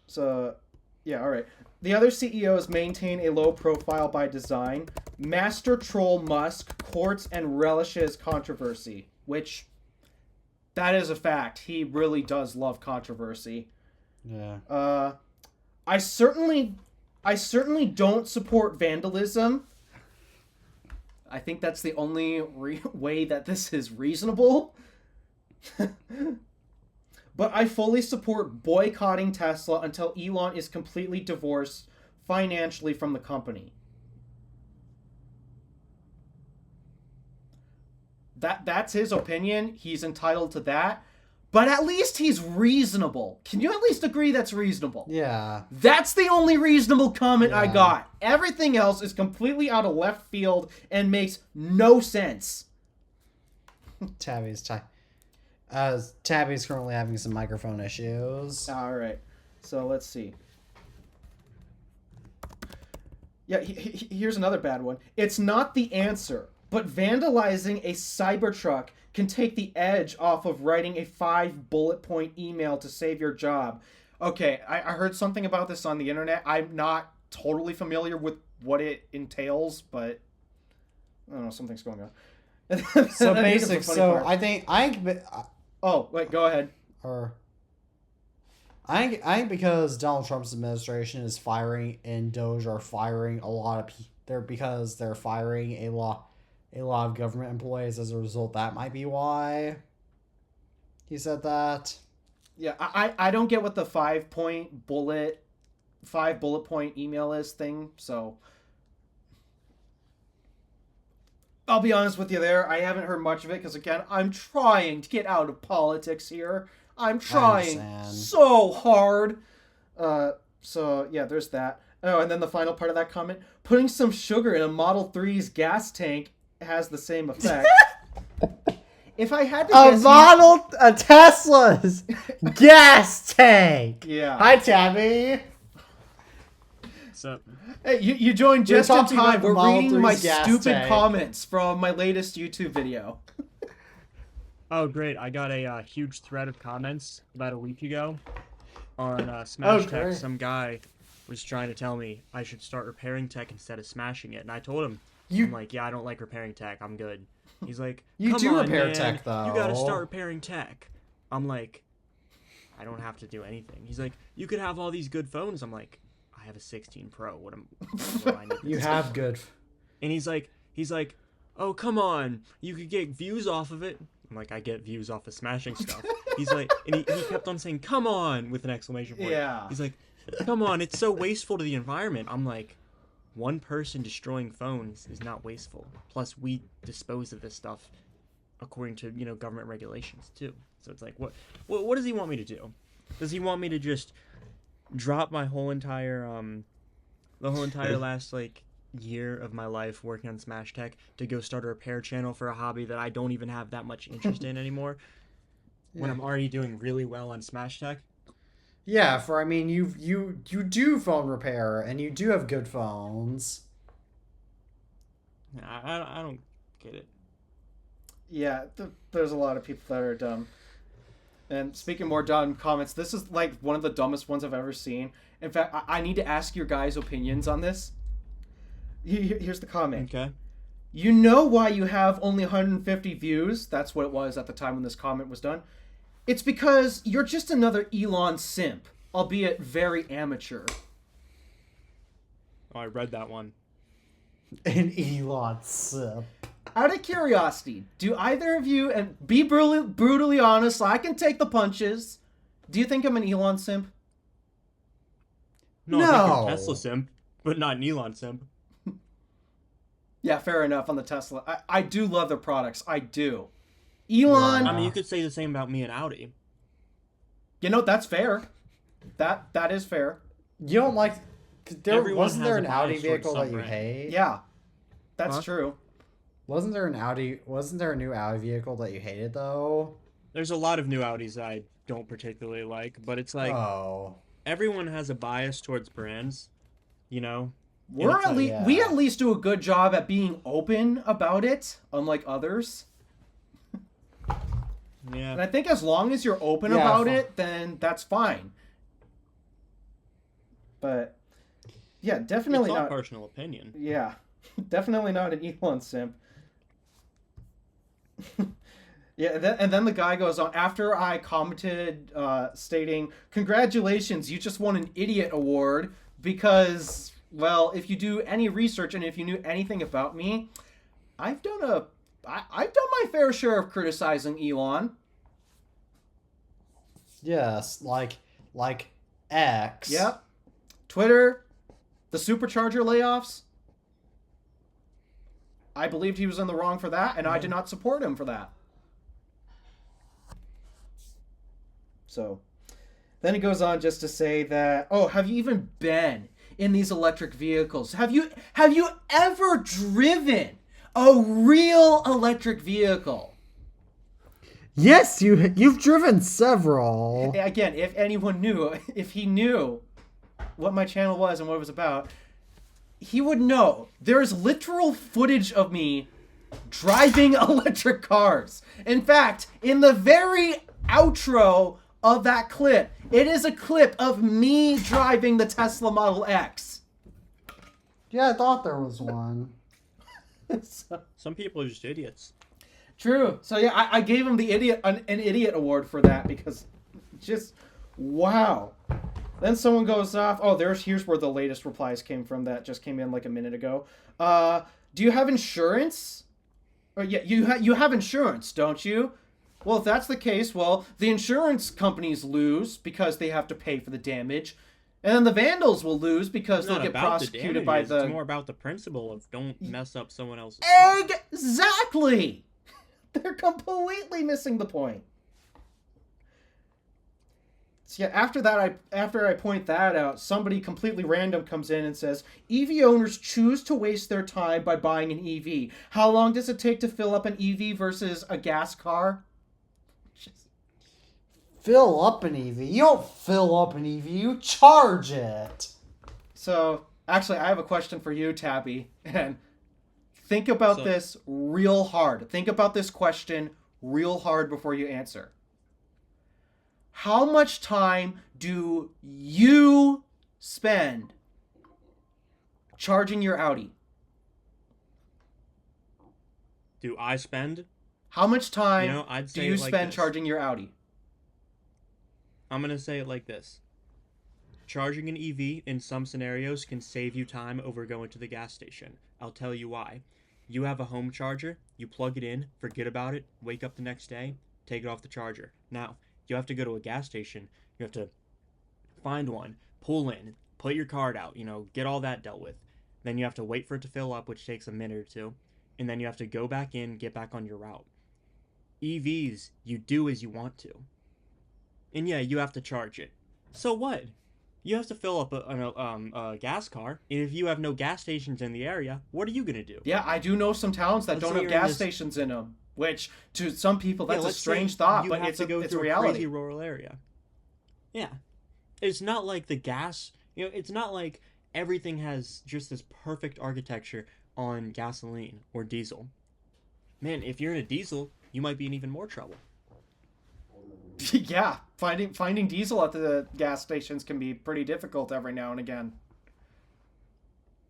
So, yeah, all right. The other CEOs maintain a low profile by design. Master troll Musk courts and relishes controversy, which that is a fact. He really does love controversy. Yeah. I certainly don't support vandalism. I think that's the only way that this is reasonable. But I fully support boycotting Tesla until Elon is completely divorced financially from the company. That's his opinion. He's entitled to that. But at least he's reasonable. Can you at least agree that's reasonable? Yeah. That's the only reasonable comment I Yeah. got. Everything else is completely out of left field and makes no sense. Tabby's currently having some microphone issues. All right. So let's see. Yeah, here's another bad one. It's not the answer, but vandalizing a Cybertruck can take the edge off of writing a 5-bullet point email to save your job. Okay, I heard something about this on the internet. I'm not totally familiar with what it entails, but I don't know, something's going on. So I think it's the basic. funny So part. I think Oh, wait, go ahead. I think because Donald Trump's administration is firing and Doge are firing a lot of because they're firing a lot of government employees as a result. That might be why he said that. Yeah, I don't get what the 5-bullet point email is thing, so I'll be honest with you there. I haven't heard much of it because, again, I'm trying to get out of politics here. I'm trying so hard. So, yeah, there's that. Oh, and then the final part of that comment. Putting some sugar in a Model 3's gas tank has the same effect. If I had to guess... A Tesla's gas tank! Yeah. Hi, Tabby! So, Hey, you joined We're just in talking about time. the We're Model reading my 3's gas stupid tank. comments from my latest YouTube video. oh great, I got a huge thread of comments about a week ago on Oh, Smash great. Text. Some guy was trying to tell me I should start repairing tech instead of smashing it, and I told him, You- I'm like, yeah, I don't like repairing tech. I'm good. He's like, You come do on, repair man. tech, though. You gotta start repairing tech. I'm like, I don't have to do anything. He's like, you could have all these good phones. I'm like, I have a 16 Pro. What do I need? You have good. And he's like, oh, come on, you could get views off of it. I'm like, I get views off of smashing stuff. He's like, and he kept on saying, come on, with an exclamation point. Yeah. He's like, come on, it's so wasteful to the environment. I'm like, one person destroying phones is not wasteful. Plus, we dispose of this stuff according to, government regulations, too. So it's like, what does he want me to do? Does he want me to just drop my whole entire, the whole entire last, year of my life working on Smash Tech to go start a repair channel for a hobby that I don't even have that much interest in anymore when I'm already doing really well on Smash Tech? Yeah, you do phone repair and you do have good phones. I don't get it. Yeah, there's a lot of people that are dumb. And speaking more dumb comments, this is like one of the dumbest ones I've ever seen. In fact, I need to ask your guys' opinions on this. Here's the comment. Okay. You know why you have only 150 views? That's what it was at the time when this comment was done. It's because you're just another Elon simp, albeit very amateur. Oh, I read that one. An Elon sip. Out of curiosity, do either of you, and be brutally honest, so I can take the punches, do you think I'm an Elon simp? No, I think you're No. a Tesla simp, but not an Elon simp. Yeah, fair enough on the Tesla. I do love their products. I do. Elon, I mean, you could say the same about me and Audi. that's fair. That is fair. You don't like. Everyone Wasn't there has an a Audi bias towards vehicle some that you brand. hate? Yeah, that's Huh? true. Wasn't there a new Audi vehicle that you hated though? There's a lot of new Audis that I don't particularly like, but it's like Oh. everyone has a bias towards brands, We yeah. at least do a good job at being open about it, unlike others. Yeah. And I think as long as you're open Yeah, about fi- it, then that's fine. But yeah, definitely It's all not. personal opinion. Yeah, definitely not an Elon simp. Yeah, and then the guy goes on after I commented, stating, "Congratulations, you just won an idiot award because, well, if you do any research and if you knew anything about me, I've done my fair share of criticizing Elon." Yes, like X. Yep. Twitter, the supercharger layoffs. I believed he was in the wrong for that, and I did not support him for that. So, then he goes on just to say that, oh, have you even been in these electric vehicles? Have you ever driven a real electric vehicle? Yes, you've driven several. Again, if anyone knew, if he knew what my channel was and what it was about, he would know there's literal footage of me driving electric cars. In fact, in the very outro of that clip, it is a clip of me driving the Tesla Model X. Yeah, I thought there was one. Some people are just idiots. True. So yeah, I gave him the an idiot award for that because just wow. Then someone goes off. Oh, here's where the latest replies came from that just came in like a minute ago. Do you have insurance? Or yeah, you have insurance, don't you? Well, if that's the case, well, the insurance companies lose because they have to pay for the damage. And then the vandals will lose because It's they'll not get about the prosecuted by damages, the... It's more about the principle of don't mess up someone else's. Exactly! They're completely missing the point. So yeah, after I point that out, somebody completely random comes in and says, EV owners choose to waste their time by buying an EV. How long does it take to fill up an EV versus a gas car? Fill up an EV. You don't fill up an EV, you charge it. So, actually, I have a question for you, Tabby. And think about this real hard. Think about this question real hard before you answer. How much time do you spend charging your Audi. Do I spend? How much time I'd do say you it like spend this. charging your Audi? I'm going to say it like this. Charging an EV in some scenarios can save you time over going to the gas station. I'll tell you why. You have a home charger, you plug it in, forget about it, wake up the next day, take it off the charger. Now, you have to go to a gas station, you have to find one, pull in, put your card out, get all that dealt with. Then you have to wait for it to fill up, which takes a minute or two. And then you have to go back in, get back on your route. EVs, you do as you want to. And yeah, you have to charge it. So what? You have to fill up a gas car, and if you have no gas stations in the area, what are you gonna do? Yeah, I do know some towns that Let's don't say have you're in gas this- stations in them, which to some people Yeah, that's a let's say strange thought, you but have it's to go it's a through reality. crazy rural area. Yeah, it's not like the gas. It's not like everything has just this perfect architecture on gasoline or diesel. Man, if you're in a diesel, you might be in even more trouble. Yeah, finding diesel at the gas stations can be pretty difficult every now and again.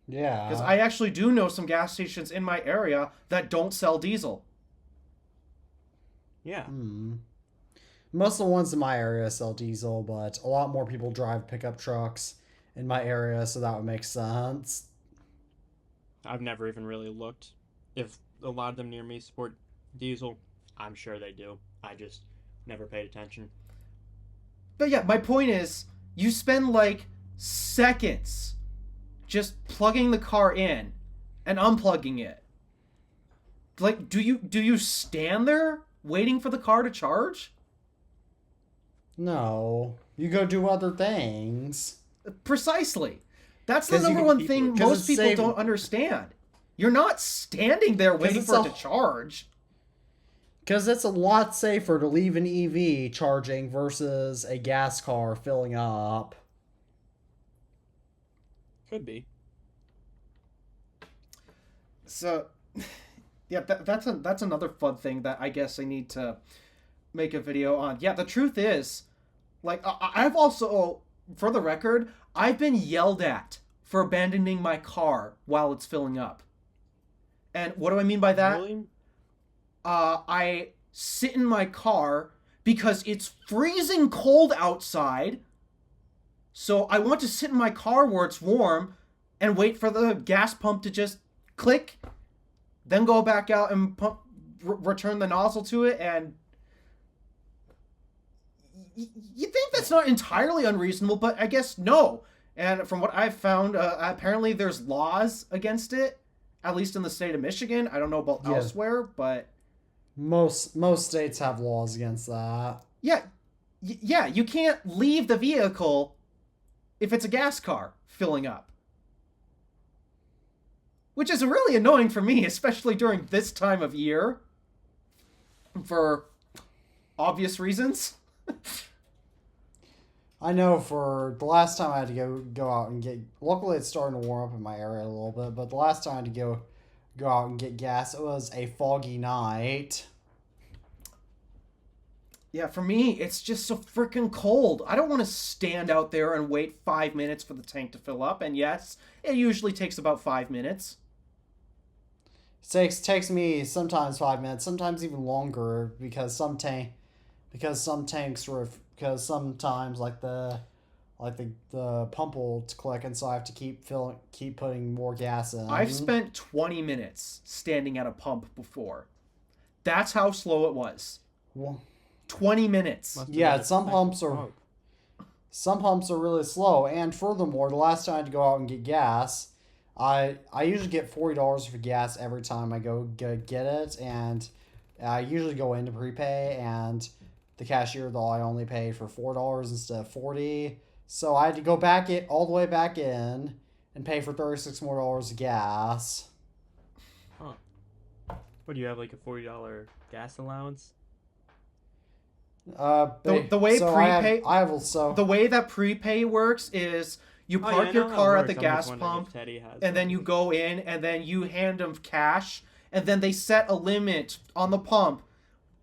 Yeah. Because I actually do know some gas stations in my area that don't sell diesel. Yeah. Most of the ones in my area sell diesel, but a lot more people drive pickup trucks in my area, so that would make sense. I've never even really looked if a lot of them near me support diesel. I'm sure they do. I just never paid attention. But yeah, my point is, you spend like seconds just plugging the car in and unplugging it. Like, do you stand there waiting for the car to charge? No. You go do other things. Precisely. That's the 'Cause you number can- one people- thing 'cause most it's people saving- don't understand. You're not standing there waiting it's for it a- to charge. Because it's a lot safer to leave an EV charging versus a gas car filling up. Could be. So, yeah, that's another fun thing that I guess I need to make a video on. Yeah, the truth is, like, I've also, for the record, I've been yelled at for abandoning my car while it's filling up. And what do I mean by that? Really? I sit in my car because it's freezing cold outside. So I want to sit in my car where it's warm and wait for the gas pump to just click, then go back out and pump, return the nozzle to it. And you think that's not entirely unreasonable, but I guess no. And from what I've found, apparently there's laws against it, at least in the state of Michigan. I don't know about Yeah. elsewhere, but Most states have laws against that. yeah, yeah, you can't leave the vehicle if it's a gas car filling up. Which is really annoying for me, especially during this time of year. For obvious reasons. I know for the last time I had to go out and get... Luckily, it's starting to warm up in my area a little bit, but the last time I had to go out and get gas, it was a foggy night. Yeah, for me, it's just so freaking cold. I don't want to stand out there and wait 5 minutes for the tank to fill up. And yes, it usually takes about 5 minutes. Takes me sometimes 5 minutes, sometimes even longer, because sometimes like the pump will click, and so I have to keep putting more gas in. I've spent 20 minutes standing at a pump before. That's how slow it was. Well, 20 minutes. Must have Yeah, been a some pumps are- smoke. some pumps are really slow, and furthermore, the last time I had to go out and get gas, I usually get $40 for gas every time I go get it, and I usually go into prepay, and the cashier thought I only paid for $4 instead of $40, so I had to go all the way back in and pay for $36 more of gas. What do you have, like a $40 gas allowance? The way so prepay- I have so The way that prepay works is you Oh, yeah, park I your know how it car at works. the I'm gas just wondering if pump, Teddy has and then one. you go in, and then you hand them cash, and then they set a limit on the pump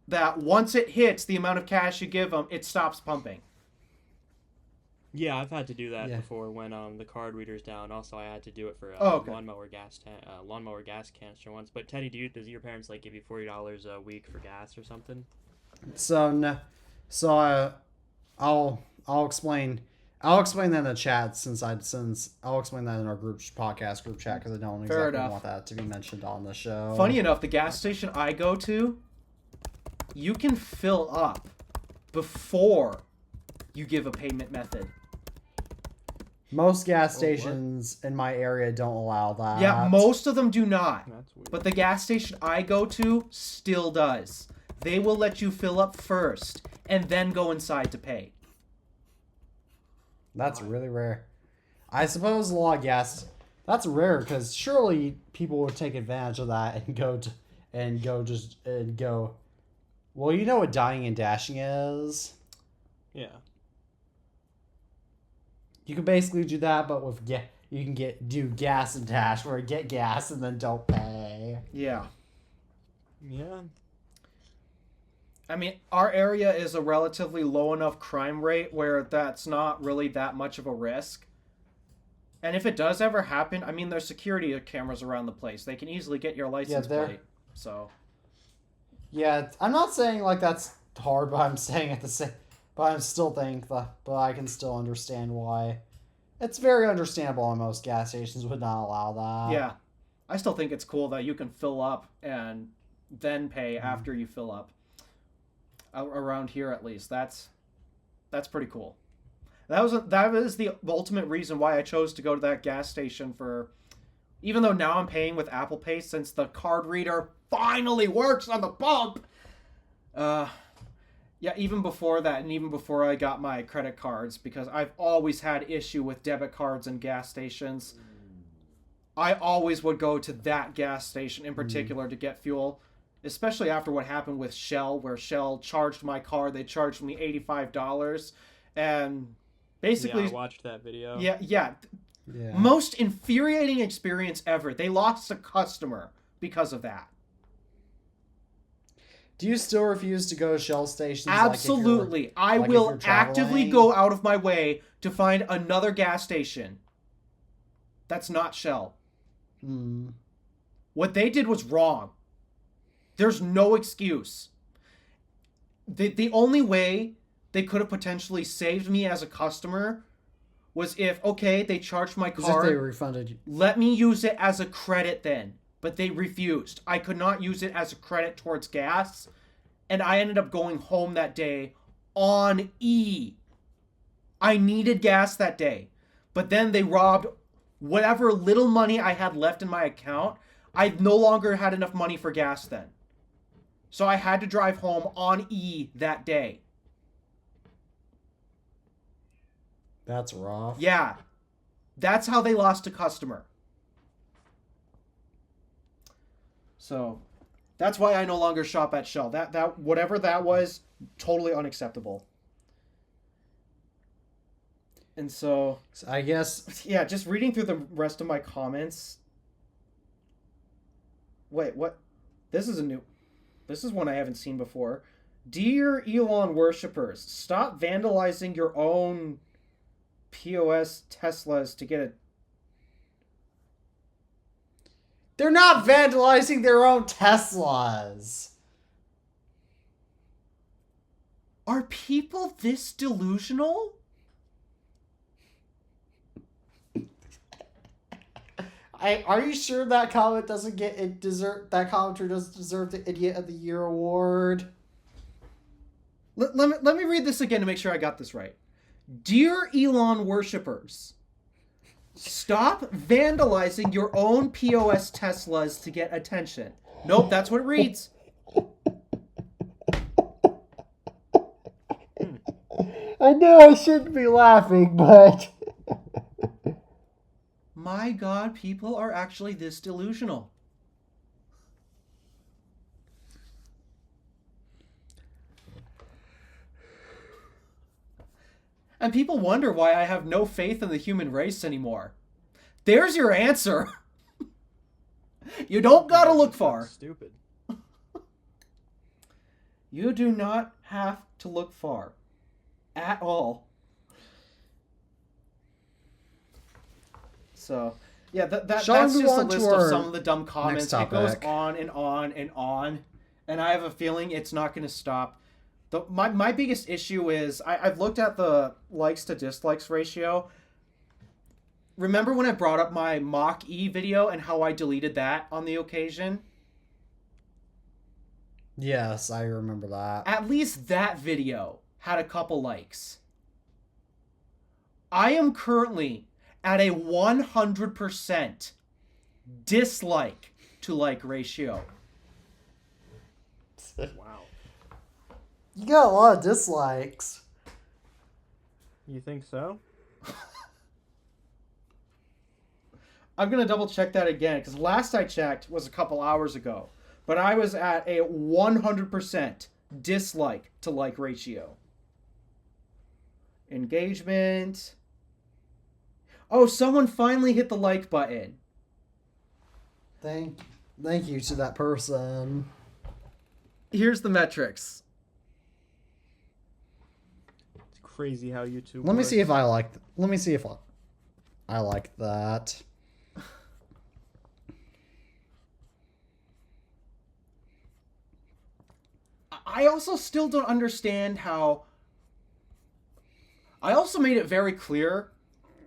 that once it hits the amount of cash you give them, it stops pumping. Yeah, I've had to do that Yeah. before when the card reader's down. Also, I had to do it for Okay. lawnmower gas canister once. But Teddy, does your parents like give you $40 a week for gas or something? So no, so I'll explain. I'll explain that in the chat since I'll explain that in our podcast group chat because I don't Fair exactly enough. want that to be mentioned on the show. Funny enough, the gas station I go to, you can fill up before you give a payment method. Most gas what? stations in my area don't allow that. Yeah, most of them do not. That's weird. But the gas station I go to still does. They will let you fill up first and then go inside to pay. That's really rare. I suppose a lot of gas. That's rare because surely people would take advantage of that and go. Well, you know what dying and dashing is. Yeah. You can basically do that, but with you can do gas and dash, where you get gas and then don't pay. Yeah. Yeah. I mean, our area is a relatively low enough crime rate where that's not really that much of a risk. And if it does ever happen, I mean, there's security cameras around the place. They can easily get your license plate. So, Yeah, I'm not saying like that's hard, but I'm saying at the same. But I still think but I can still understand why. It's very understandable why most gas stations would not allow that. yeah. I still think it's cool that you can fill up and then pay after you fill up. Around here, at least. That's pretty cool. That was the ultimate reason why I chose to go to that gas station for... Even though now I'm paying with Apple Pay since the card reader finally works on the pump. Yeah, even before that, and even before I got my credit cards, because I've always had issue with debit cards and gas stations. I always would go to that gas station in particular to get fuel, especially after what happened with Shell, where Shell charged my car. They charged me $85, and basically... Yeah, I watched that video. Yeah. Yeah. Most infuriating experience ever. They lost a customer because of that. Do you still refuse to go to Shell stations? Absolutely. I if will you're actively traveling? go out of my way to find another gas station that's not Shell. Hmm. What they did was wrong. There's no excuse. The only way they could have potentially saved me as a customer was if, okay, they charged my As if card. they refunded you. Let me use it as a credit then. But they refused. I could not use it as a credit towards gas. And I ended up going home that day on E. I needed gas that day. But then they robbed whatever little money I had left in my account. I no longer had enough money for gas then. So I had to drive home on E that day. That's rough. Yeah. That's how they lost a customer. So, that's why I no longer shop at Shell. That whatever that was, totally unacceptable. And so, I guess. yeah, just reading through the rest of my comments. Wait, what? This is one I haven't seen before. Dear Elon worshippers, stop vandalizing your own POS Teslas to get a... They're not vandalizing their own Teslas. Are people this delusional? Are you sure that comment doesn't get it that commenter doesn't deserve the Idiot of the Year award? Let me read this again to make sure I got this right. Dear Elon worshippers, stop vandalizing your own POS Teslas to get attention. Nope, that's what it reads. I know I shouldn't be laughing, but... My God, people are actually this delusional. And people wonder why I have no faith in the human race anymore. There's your answer. You don't gotta look far. Stupid. You do not have to look far. At all. So, yeah, that's Shall we just move a on to list of our some of the dumb comments. It goes topic? on and on and on, and I have a feeling it's not going to stop. My biggest issue is I've looked at the likes to dislikes ratio. Remember when I brought up my Mach-E video and how I deleted that on the occasion? Yes, I remember that. At least that video had a couple likes. I am currently at a 100% dislike to like ratio. Wow. You got a lot of dislikes. You think so? I'm going to double check that again because last I checked was a couple hours ago. But I was at a 100% dislike to like ratio. Engagement. Oh, someone finally hit the like button. Thank you to that person. Here's the metrics. It's crazy how YouTube. Let me works. see if I like. Let me see if I like that. I also still don't understand how. I also made it very clear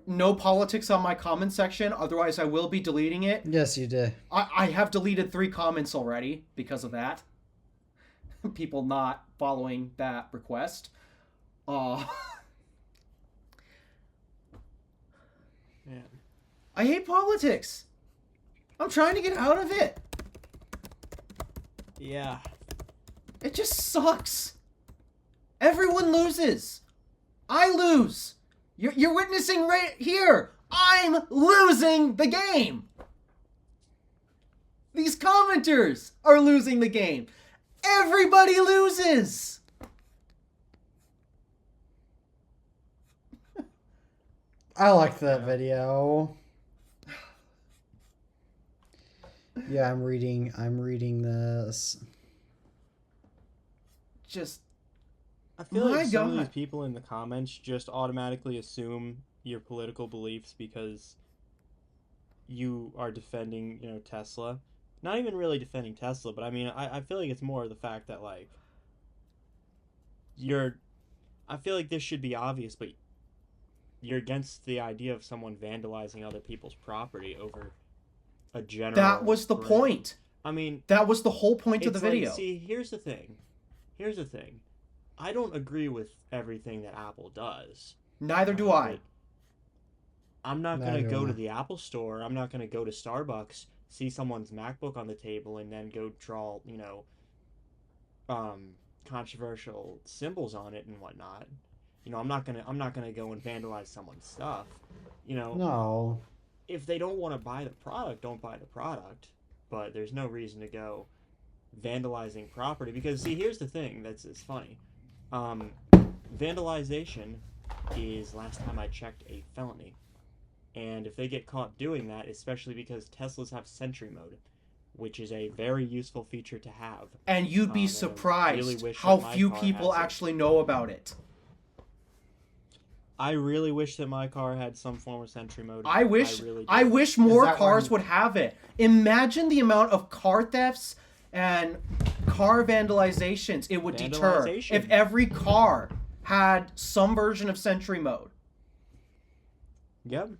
no politics on my comment section, otherwise, I will be deleting it. Yes, you did. I have deleted 3 comments already because of that. People not following that request. Man. I hate politics. I'm trying to get out of it. Yeah. It just sucks. Everyone loses. I lose. You're witnessing right here. I'm losing the game. These commenters are losing the game. Everybody loses. I like that video. Yeah, I'm reading this. Just I feel My like some of God. these people in the comments just automatically assume your political beliefs because you are defending, Tesla. Not even really defending Tesla, but I mean, I feel like it's more of the fact that, like, I feel like this should be obvious, but you're against the idea of someone vandalizing other people's property over a general. that was the brand. point. I mean, That was the whole point of the it's like, video. see, here's the thing. I don't agree with everything that Apple does. Neither do I. But I'm not going Neither to go do to I. the Apple store. I'm not going to go to Starbucks, see someone's MacBook on the table, and then go draw, controversial symbols on it and whatnot. I'm not gonna go and vandalize someone's stuff. No. If they don't want to buy the product, don't buy the product. But there's no reason to go vandalizing property because, see, here's the thing it's funny. Vandalization is, last time I checked, a felony. And if they get caught doing that, especially because Teslas have Sentry Mode, which is a very useful feature to have. And you'd and be I surprised really wish how that my few car people has it. actually know about it. I really wish that my car had some form of Sentry Mode. I wish really do. I wish more that cars one- would have it. Imagine the amount of car thefts and car vandalizations it would deter Vandalization. if every car had some version of Sentry Mode. Yep.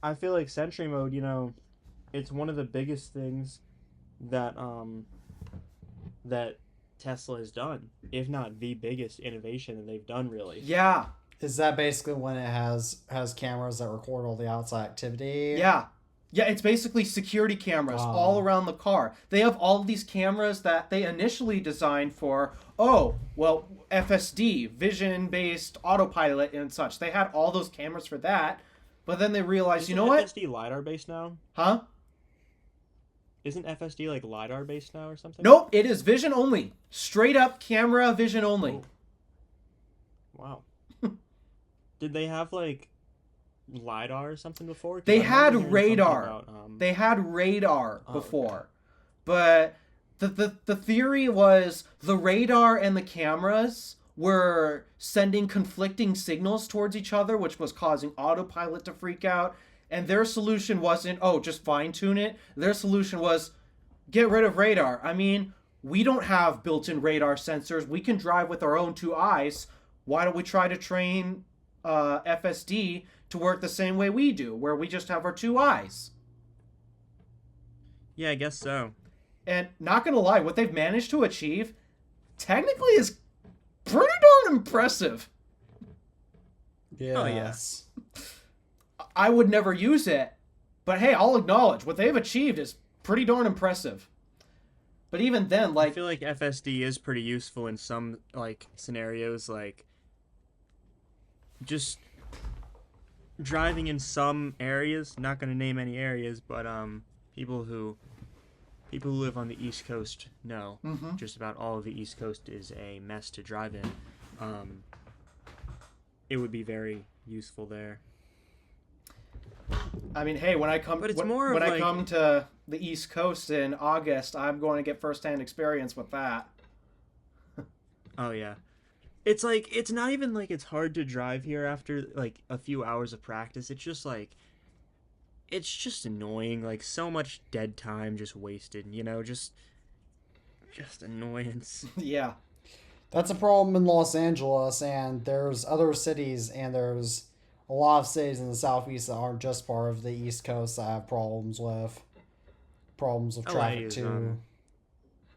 I feel like Sentry Mode, it's one of the biggest things that that Tesla has done, if not the biggest innovation that they've done, really. Yeah. Is that basically when it has cameras that record all the outside activity? Yeah. Yeah, it's basically security cameras Wow. all around the car. They have all of these cameras that they initially designed for, FSD, vision-based autopilot and such. They had all those cameras for that, but then they realized, Isn't you know what? FSD LiDAR based now? Huh? Isn't FSD like LiDAR based now or something? Nope, it is vision only. Straight up camera vision only. Oh. Wow. Did they have like LiDAR or something before? 'Cause They I had remember hearing something radar. about, They had radar Oh, before. okay. But the theory was the radar and the cameras were sending conflicting signals towards each other, which was causing autopilot to freak out. And their solution wasn't, oh, just fine tune it. Their solution was get rid of radar. I mean, we don't have built-in radar sensors. We can drive with our own two eyes. Why don't we try to train FSD to work the same way we do, where we just have our two eyes? Yeah, I guess so. And not gonna lie, what they've managed to achieve technically is pretty darn impressive. Yes. I would never use it, but hey, I'll acknowledge what they've achieved is pretty darn impressive. But even then, I like, feel like FSD is pretty useful in some like scenarios, like just driving in some areas. Not gonna name any areas, but people who live on the East Coast know just about all of the East Coast is a mess to drive in. It would be very useful there. I mean, hey, when I come I come to the East Coast in August, I'm going to get firsthand experience with that. Oh yeah. It's like it's not even like it's hard to drive here after like a few hours of practice. It's just like it's just annoying, like so much dead time just wasted, you know, just annoyance. Yeah. That's a problem in Los Angeles, and there's other cities, and there's a lot of cities in the southeast that aren't just part of the East Coast that have problems with traffic too.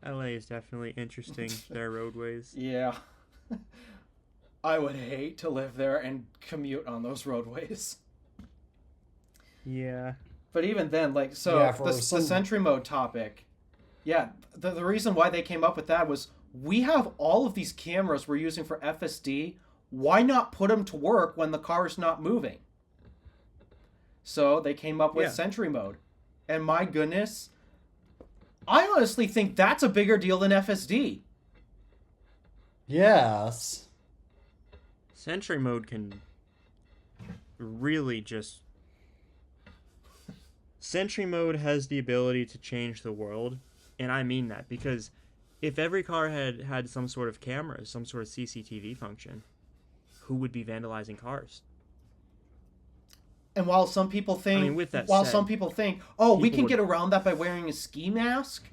LA is definitely interesting. Their roadways. Yeah. I would hate to live there and commute on those roadways. Yeah. But even then, like, so Yeah, the Sentry Mode topic, yeah, the reason why they came up with that was we have all of these cameras we're using for FSD. Why not put them to work when the car's not moving? So they came up with Sentry Mode. And my goodness, I honestly think that's a bigger deal than FSD. Yes. Sentry mode can really just... Sentry mode has the ability to change the world, and I mean that, because if every car had some sort of camera, some sort of CCTV function, who would be vandalizing cars? And while some people think, we can get around that by wearing a ski mask,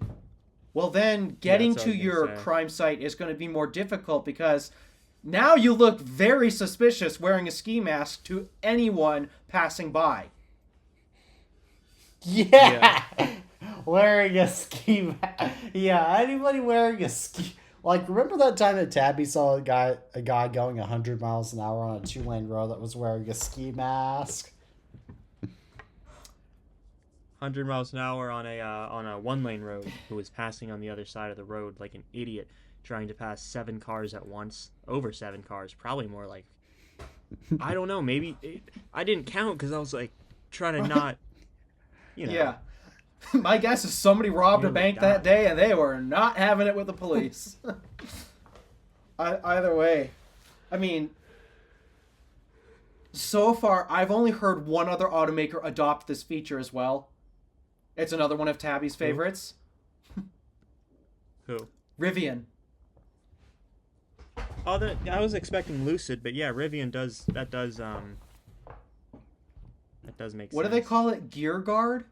well then getting to your crime site is going to be more difficult, because now you look very suspicious wearing a ski mask to anyone passing by. Yeah. Wearing a ski mask. Yeah, anybody wearing a ski... Like, remember that time that Tabby saw a guy going 100 miles an hour on a 2-lane road that was wearing a ski mask? 100 miles an hour on a 1-lane road, who was passing on the other side of the road like an idiot, trying to pass 7 cars at once. Over 7 cars, probably more like... I don't know, maybe... I didn't count because I was like trying to not... You know. Yeah. My guess is somebody robbed a bank that day and they were not having it with the police. Either way. I mean, so far, I've only heard one other automaker adopt this feature as well. It's another one of Tabby's favorites. Who? Rivian. Oh, I was expecting Lucid, but yeah, Rivian does make sense. What do they call it? Gear Guard?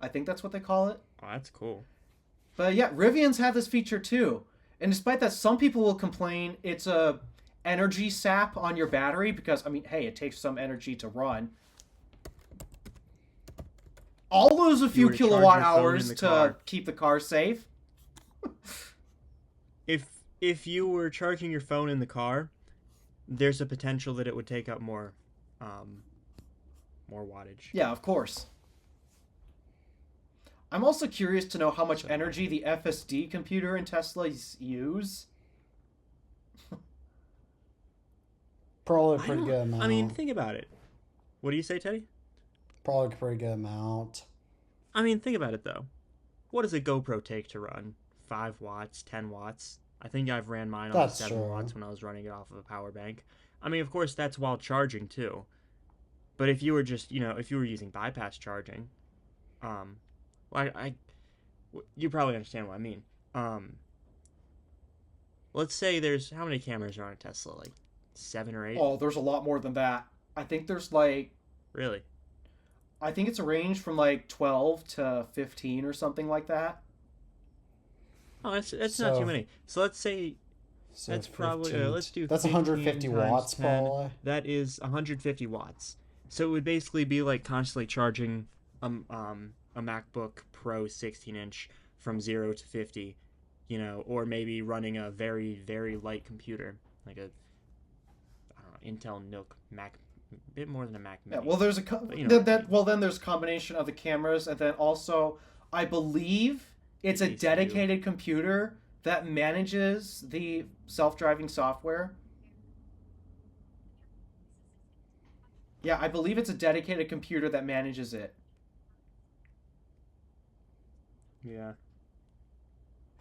I think that's what they call it. Oh, that's cool. But yeah, Rivian's have this feature too. And despite that, some people will complain it's a energy sap on your battery because, I mean, hey, it takes some energy to run. I'll lose a few kilowatt hours to keep the car safe. If you were charging your phone in the car, there's a potential that it would take up more wattage. Yeah, of course. I'm also curious to know how much energy the FSD computer in Teslas use. Probably a pretty good amount. I mean, think about it. What do you say, Teddy? Probably a pretty good amount. I mean, think about it, though. What does a GoPro take to run? 5 watts, 10 watts? I think I've ran mine on 7 watts when I was running it off of a power bank. I mean, of course, that's while charging, too. But if you were just, if you were using bypass charging, you probably understand what I mean. Let's say there's, how many cameras are on a Tesla? Like 7 or 8? Oh, there's a lot more than that. I think there's like... Really? I think it's a range from like 12 to 15 or something like that. Oh, that's not too many. So let's say that's probably let's do. That's 15 150 times watts, 10. probably. That is 150 watts. So it would basically be like constantly charging a MacBook Pro 16-inch from 0 to 50, or maybe running a very, very light computer, like a, I don't know, Intel NUC Mac, a bit more than a Mac Mini. Yeah, well, there's then there's a combination of the cameras, and then also I believe it's a dedicated computer that manages the self-driving software. Yeah, I believe it's a dedicated computer that manages it. Yeah.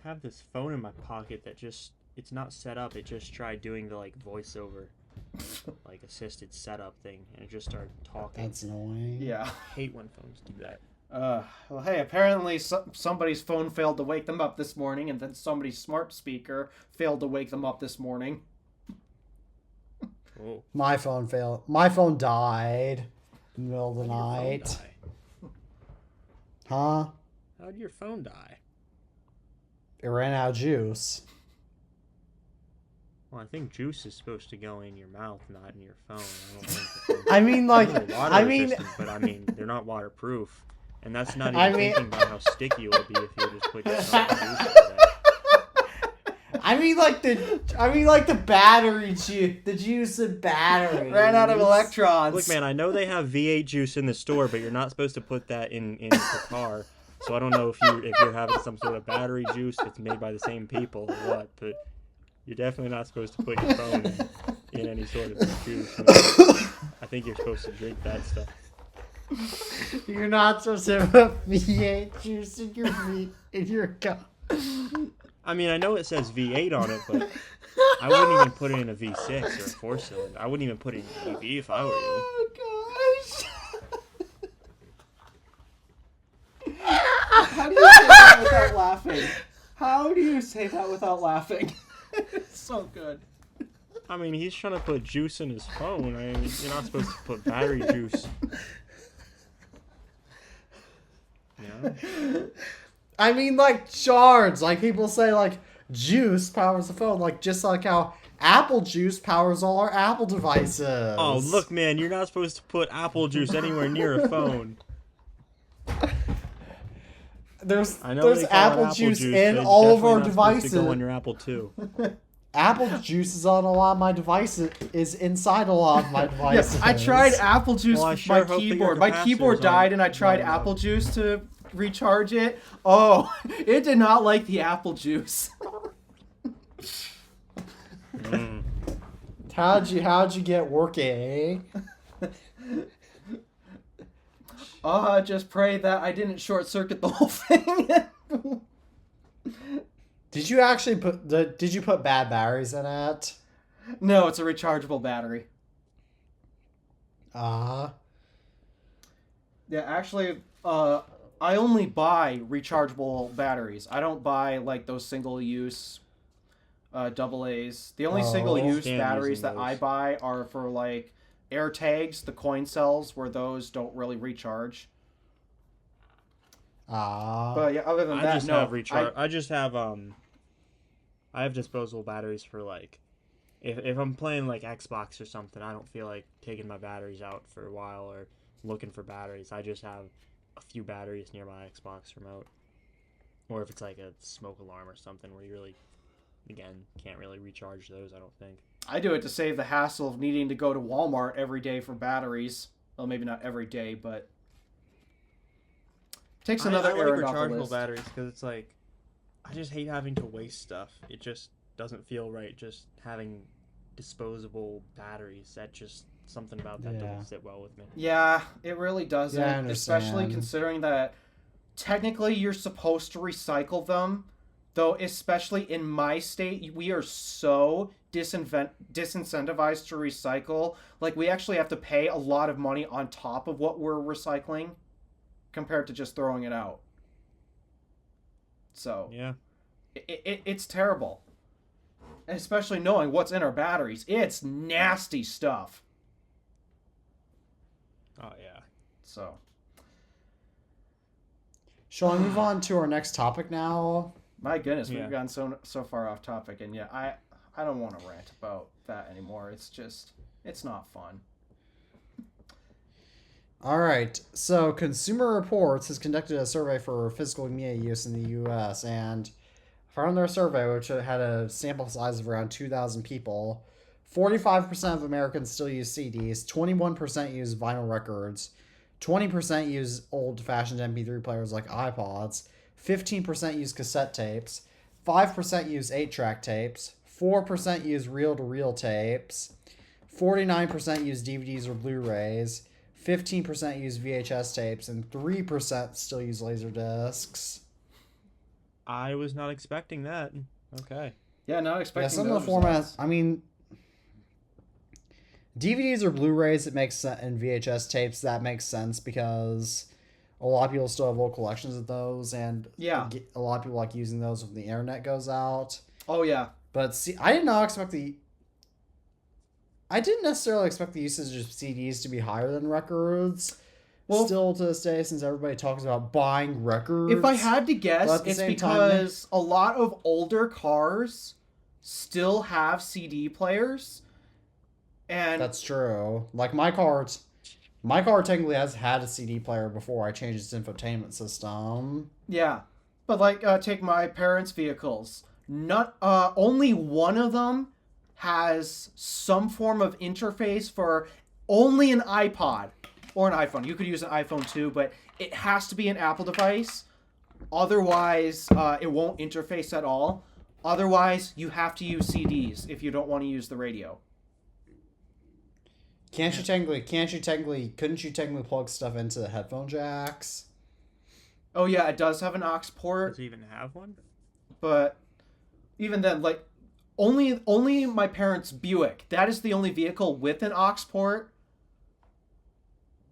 I have this phone in my pocket that it's not set up. It just tried doing the like voiceover, like assisted setup thing, and it just started talking. That's annoying. Yeah. I hate when phones do that. Well, hey, apparently somebody's phone failed to wake them up this morning, and then somebody's smart speaker failed to wake them up this morning. Oh. My phone failed. My phone died in the middle of the night. Huh? How'd your phone die? It ran out of juice. Well, I think juice is supposed to go in your mouth, not in your phone. I don't think I mean, like, they're water I mean, resistant, but I mean, they're not waterproof, and that's not even I mean- thinking about how sticky it would be if you just put your phone in juice like that. I mean, like the battery juice, the juice and battery Ran out of electrons. Look, man, I know they have V8 juice in the store, but you're not supposed to put that in your car. So I don't know if you're having some sort of battery juice that's made by the same people or what, but you're definitely not supposed to put your phone in any sort of juice. I think you're supposed to drink that stuff. You're not supposed to put V8 juice in your cup. I mean, I know it says V8 on it, but I wouldn't even put it in a V6 or a 4-cylinder. I wouldn't even put it in EV if I were you. Oh gosh. How do you say that without laughing? How do you say that without laughing? It's so good. I mean, he's trying to put juice in his phone. I mean, you're not supposed to put battery juice. Yeah. I mean, like shards. Like people say, like juice powers the phone. Like just like how apple juice powers all our Apple devices. Oh, look, man, you're not supposed to put apple juice anywhere near a phone. There's I know they call it apple juice but in it's all of definitely our not supposed devices. to go on your Apple too. Apple juice is on a lot of my devices. Is inside a lot of my devices. Yes, I tried apple juice Well, I with sure my hope that your keyboard. My capacitor's keyboard on. died, and I tried No. apple juice to recharge it. Oh, it did not like the apple juice. Mm. How'd you get working? Just pray that I didn't short circuit the whole thing. Did you actually did you put bad batteries in it? No, it's a rechargeable battery. Uh-huh. Yeah, actually, I only buy rechargeable batteries. I don't buy like those single-use AA's. The only Oh. single-use Damn, batteries using that I those. buy are for like air tags, the coin cells, where those don't really recharge. But yeah, other than I that, just no. have recharge. I just have I have disposable batteries for like, if I'm playing like Xbox or something, I don't feel like taking my batteries out for a while or looking for batteries. I just have a few batteries near my Xbox remote, or if it's like a smoke alarm or something where you really, again, can't really recharge those. I don't think. I do it to save the hassle of needing to go to Walmart every day for batteries. Well, maybe not every day, but takes another I like errand off the rechargeable list. batteries because it's like, I just hate having to waste stuff. It just doesn't feel right. Just having disposable batteries. That just something about that Yeah. doesn't sit well with me. Yeah, it really doesn't. Yeah, I Especially understand. considering that technically you're supposed to recycle them, though especially in my state, we are so disincentivized to recycle. Like, we actually have to pay a lot of money on top of what we're recycling compared to just throwing it out. So, Yeah. it's terrible. Especially knowing what's in our batteries. It's nasty stuff. Oh yeah. So, Shall we move on to our next topic now? My goodness, Yeah. we've gone so far off topic, and yeah, I don't want to rant about that anymore. It's not fun. All right. So, Consumer Reports has conducted a survey for physical media use in the U.S. and found their survey, which had a sample size of around 2,000 people, 45% of Americans still use CDs, 21% use vinyl records, 20% use old-fashioned MP3 players like iPods, 15% use cassette tapes, 5% use 8-track tapes, 4% use reel-to-reel tapes, 49% use DVDs or Blu-rays, 15% use VHS tapes, and 3% still use Laserdiscs. I was not expecting that. Okay. Yeah, not Yeah, expecting some of those the formats, results. I mean, DVDs or Blu-rays, it makes sense, and VHS tapes, that makes sense because a lot of people still have old collections of those, and Yeah. a lot of people like using those when the internet goes out. Oh yeah. But see, I didn't necessarily expect the usage of CDs to be higher than records. Well, Still to this day, since everybody talks about buying records. if I had to But guess, at the it's same time, because a lot of older cars still have CD players, and That's true. Like my car technically has had a CD player before I changed its infotainment system. yeah. But like, take my parents' vehicles. Not only one of them has some form of interface for only an iPod or an iPhone. You could use an iPhone too, but it has to be an Apple device. Otherwise, it won't interface at all. Otherwise, you have to use CDs if you don't want to use the radio. Couldn't you technically plug stuff into the headphone jacks? Oh yeah, it does have an aux Does port, it even have one? but even then, like, only my parents' Buick. That is the only vehicle with an aux port.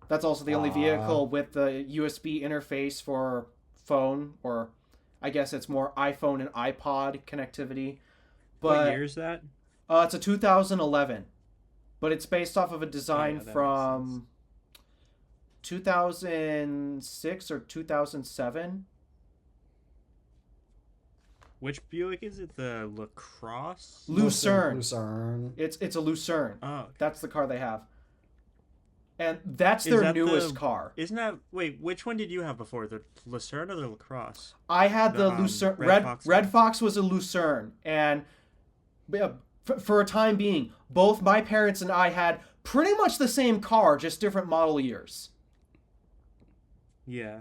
That's also the only vehicle with the USB interface for phone, or I guess it's more iPhone and iPod connectivity. What But year is that? it's a 2011, but it's based off of a design that makes from 2006 or 2007. Which Buick is it? The LaCrosse? Lucerne. Lucerne. It's a Lucerne. Oh, okay. That's the car they have. And that's Is their that newest the- car. Isn't that wait? Which one did you have before? The Lucerne or the LaCrosse? I had the the, Lucerne. Red Fox Red one. Fox was a Lucerne, and for a time being, both my parents and I had pretty much the same car, just different model years. Yeah.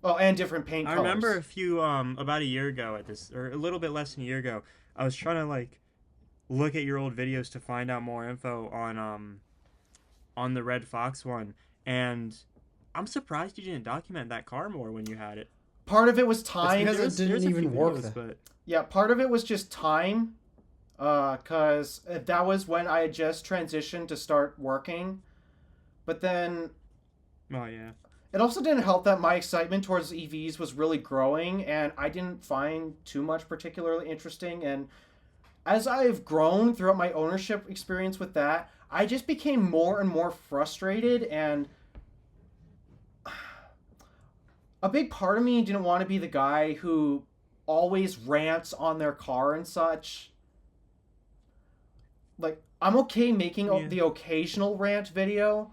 Oh, and different paint I colors. remember a few about a year ago at this, or a little bit less than a year ago. I was trying to like look at your old videos to find out more info on the Red Fox one, and I'm surprised you didn't document that car more when you had it. Part of it was time. because it didn't a few even work videos, then. but Yeah, part of it was just time, because that was when I had just transitioned to start working. But then oh yeah. it also didn't help that my excitement towards EVs was really growing, and I didn't find too much particularly interesting. And as I've grown throughout my ownership experience with that, I just became more and more frustrated, and a big part of me didn't want to be the guy who always rants on their car and such. Like, I'm okay making Yeah. the occasional rant video,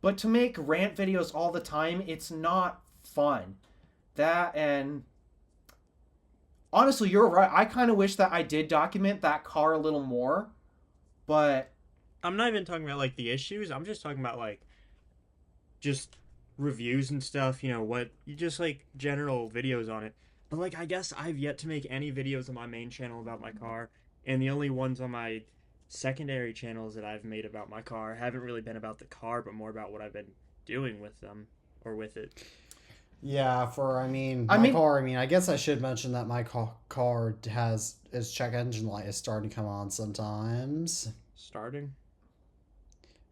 but to make rant videos all the time, it's not fun. That, and honestly, you're right. I kind of wish that I did document that car a little more, but I'm not even talking about like the issues. I'm just talking about like just reviews and stuff, you know, what you just like general videos on it. But like I guess I've yet to make any videos on my main channel about my car, and the only ones on my secondary channels that I've made about my car haven't really been about the car, but more about what I've been doing with them or with it. Yeah, I guess I should mention that my car has its check engine light is starting to come on sometimes. Starting?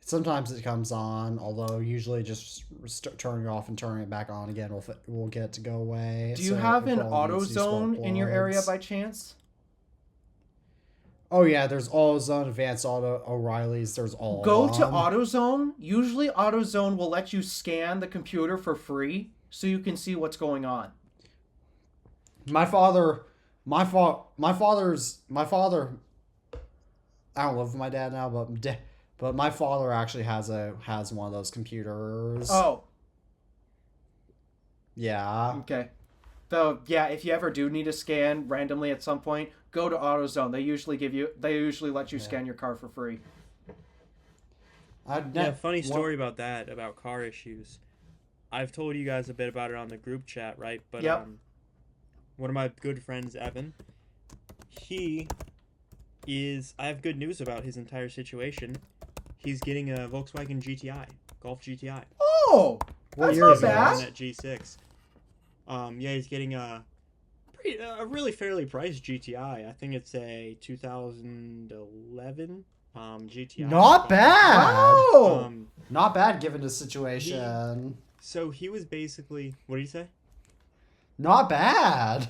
Sometimes it comes on, although usually just turning it off and turning it back on again will get it to go away. do you So have it an probably needs to be spark AutoZone in your area plugs. by chance? Oh yeah, there's AutoZone, Advanced Auto, O'Reilly's. There's all. Go of to them. AutoZone. Usually AutoZone will let you scan the computer for free so you can see what's going on. My father. My father's. My father. I don't live with my dad now, but my father actually has one of those computers. Oh, Yeah. okay. So yeah, if you ever do need a scan randomly at some point, go to AutoZone. They usually let you scan your car for free. Yeah, funny story about that, about car issues. I've told you guys a bit about it on the group chat, right? But Yep. one of my good friends, Evan, I have good news about his entire situation. He's getting a Volkswagen GTI, Golf GTI. Oh, What that's year not is it? bad. That G6. Yeah, he's getting a really fairly priced GTI. I think it's a 2011 GTI. Not bad. Wow. Not bad given the situation. So he was basically, what did you say? Not bad.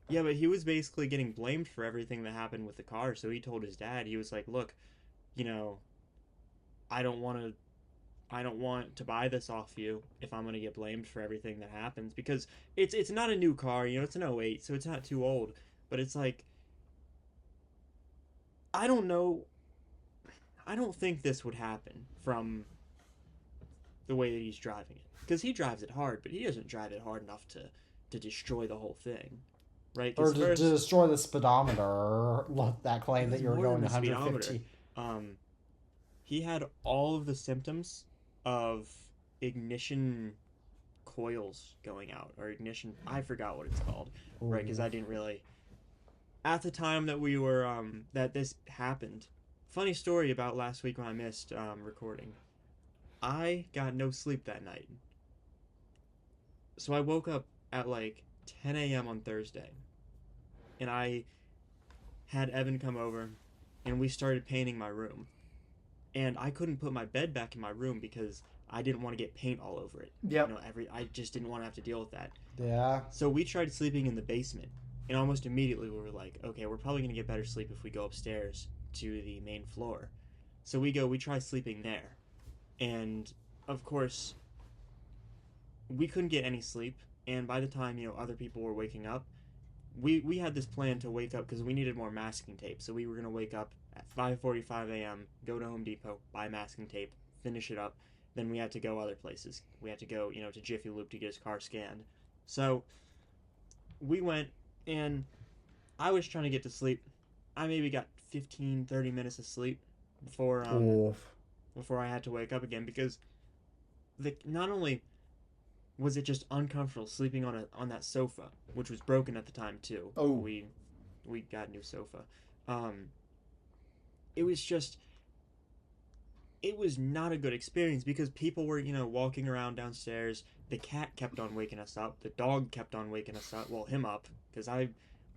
Yeah, but he was basically getting blamed for everything that happened with the car. So he told his dad, he was like, "Look, you know, I don't want to buy this off you if I'm going to get blamed for everything that happens, because it's not a new car, it's an '08, so it's not too old, but it's like, I don't know, I don't think this would happen from the way that he's driving it, because he drives it hard, but he doesn't drive it hard enough to destroy the whole thing, right? Or 'Cause to first, destroy the speedometer. That claim that It's you were more going than the 150. he had all of the symptoms of ignition coils going out, or ignition, I forgot what it's called, right? Because I didn't really, at the time that we were that this happened. Funny story about last week when I missed recording. I got no sleep that night, so I woke up at like 10 a.m. on Thursday, and I had Evan come over, and we started painting my room. And I couldn't put my bed back in my room because I didn't want to get paint all over it. Yep. I just didn't want to have to deal with that. Yeah. So we tried sleeping in the basement, and almost immediately we were like, okay, we're probably gonna get better sleep if we go upstairs to the main floor. So we try sleeping there, and of course, we couldn't get any sleep. And by the time other people were waking up, we had this plan to wake up because we needed more masking tape. So we were gonna wake up at 5:45 a.m., go to Home Depot, buy masking tape, finish it up. Then we had to go other places. We had to go, to Jiffy Lube to get his car scanned. So we went, and I was trying to get to sleep. I maybe got 15, 30 minutes of sleep before I had to wake up again, because not only was it just uncomfortable sleeping on that sofa, which was broken at the time too. Oh. We got a new sofa. It was not a good experience because people were, walking around downstairs. The cat kept on waking us up. The dog kept on waking us up. Well, him up, because I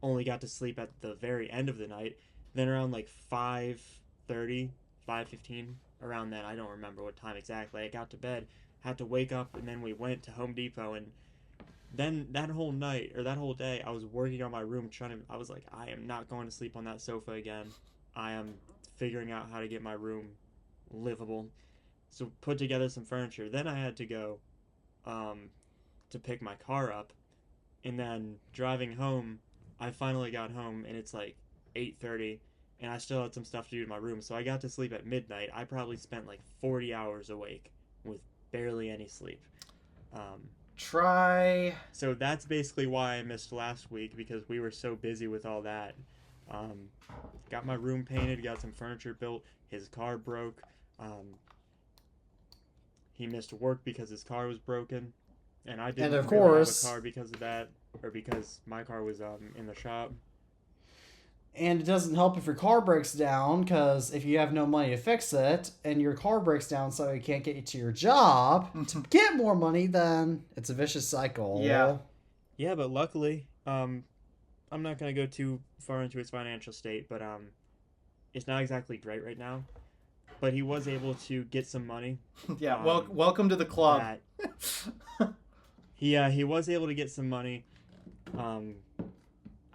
only got to sleep at the very end of the night. Then around like 5:30, 5:15, around then, I don't remember what time exactly, I got to bed, had to wake up, and then we went to Home Depot, and then that whole night, or that whole day, I was working on my room I was like, I am not going to sleep on that sofa again. I am figuring out how to get my room livable. So put together some furniture. Then I had to go to pick my car up, and then driving home, I finally got home, and it's like 8:30, and I still had some stuff to do in my room. So I got to sleep at midnight. I probably spent like 40 hours awake with barely any sleep. So that's basically why I missed last week, because we were so busy with all that. Got my room painted, got some furniture built. His car broke. He missed work because his car was broken, and I didn't of really have course- a car because of that, or because my car was in the shop. And it doesn't help if your car breaks down, because if you have no money to fix it, and your car breaks down so you can't get you to your job to get more money, then it's a vicious cycle. Yeah. Yeah, but luckily, I'm not gonna go too far into his financial state, but it's not exactly great right now. But he was able to get some money. Yeah. Welcome to the club. He was able to get some money.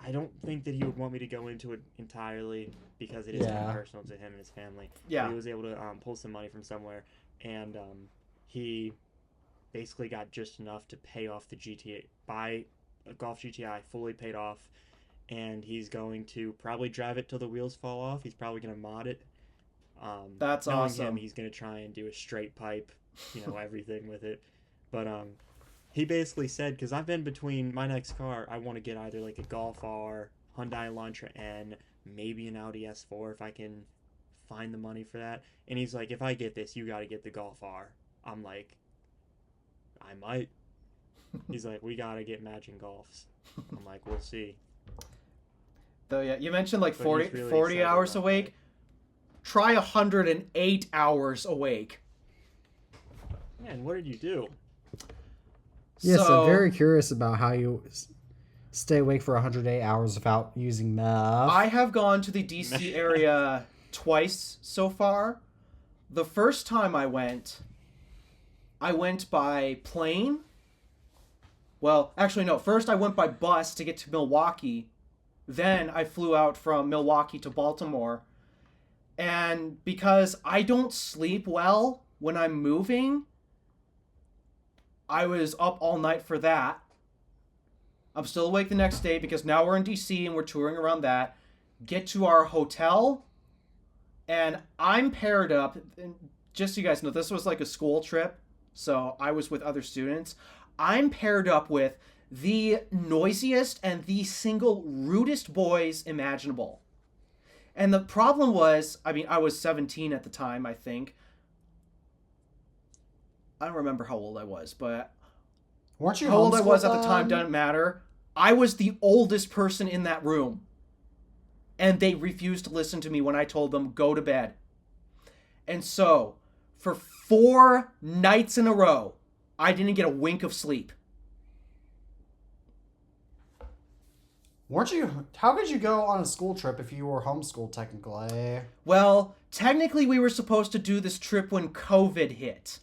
I don't think that he would want me to go into it entirely, because it is kind of personal to him and his family. Yeah. But he was able to pull some money from somewhere, and he basically got just enough to pay off the GTA, buy Golf GTI fully paid off, and he's going to probably drive it till the wheels fall off. He's probably going to mod it. That's knowing awesome. him, he's going to try and do a straight pipe, everything with it. But he basically said, because I've been between my next car, I want to get either like a Golf R, Hyundai Elantra N, maybe an Audi S4 if I can find the money for that. And he's like, if I get this, you got to get the Golf R. I'm like, I might. He's like, we got to get matching Golfs. I'm like, we'll see. Though, yeah, you mentioned like But 40, he's really 40 excited hours about awake. Try 108 hours awake. Man, what did you do? Yes, So, I'm very curious about how you stay awake for 108 hours without using meth. I have gone to the DC area twice so far. The first time I went by plane. Well, actually, no. First, I went by bus to get to Milwaukee. Then I flew out from Milwaukee to Baltimore. And because I don't sleep well when I'm moving, I was up all night for that. I'm still awake the next day because now we're in DC and we're touring around that. Get to our hotel, and I'm paired up. And just so you guys know, this was like a school trip, so I was with other students. I'm paired up with the noisiest and the single rudest boys imaginable. And the problem was, I was 17 at the time, I think. I don't remember how old I was, but Weren't you how old I was homeschooled at the time then? doesn't matter. I was the oldest person in that room. And they refused to listen to me when I told them, go to bed. And so, for 4 nights in a row, I didn't get a wink of sleep. Weren't you? How could you go on a school trip if you were homeschooled technically? Well, technically we were supposed to do this trip when COVID hit.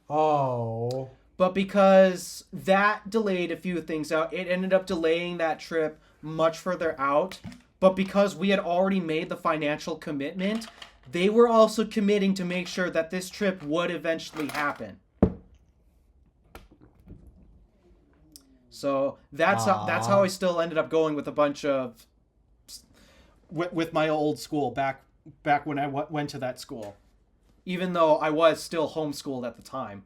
Oh. But because that delayed a few things out, it ended up delaying that trip much further out. But because we had already made the financial commitment, they were also committing to make sure that this trip would eventually happen. So that's how I still ended up going with a bunch of with my old school back when I went to that school, even though I was still homeschooled at the time.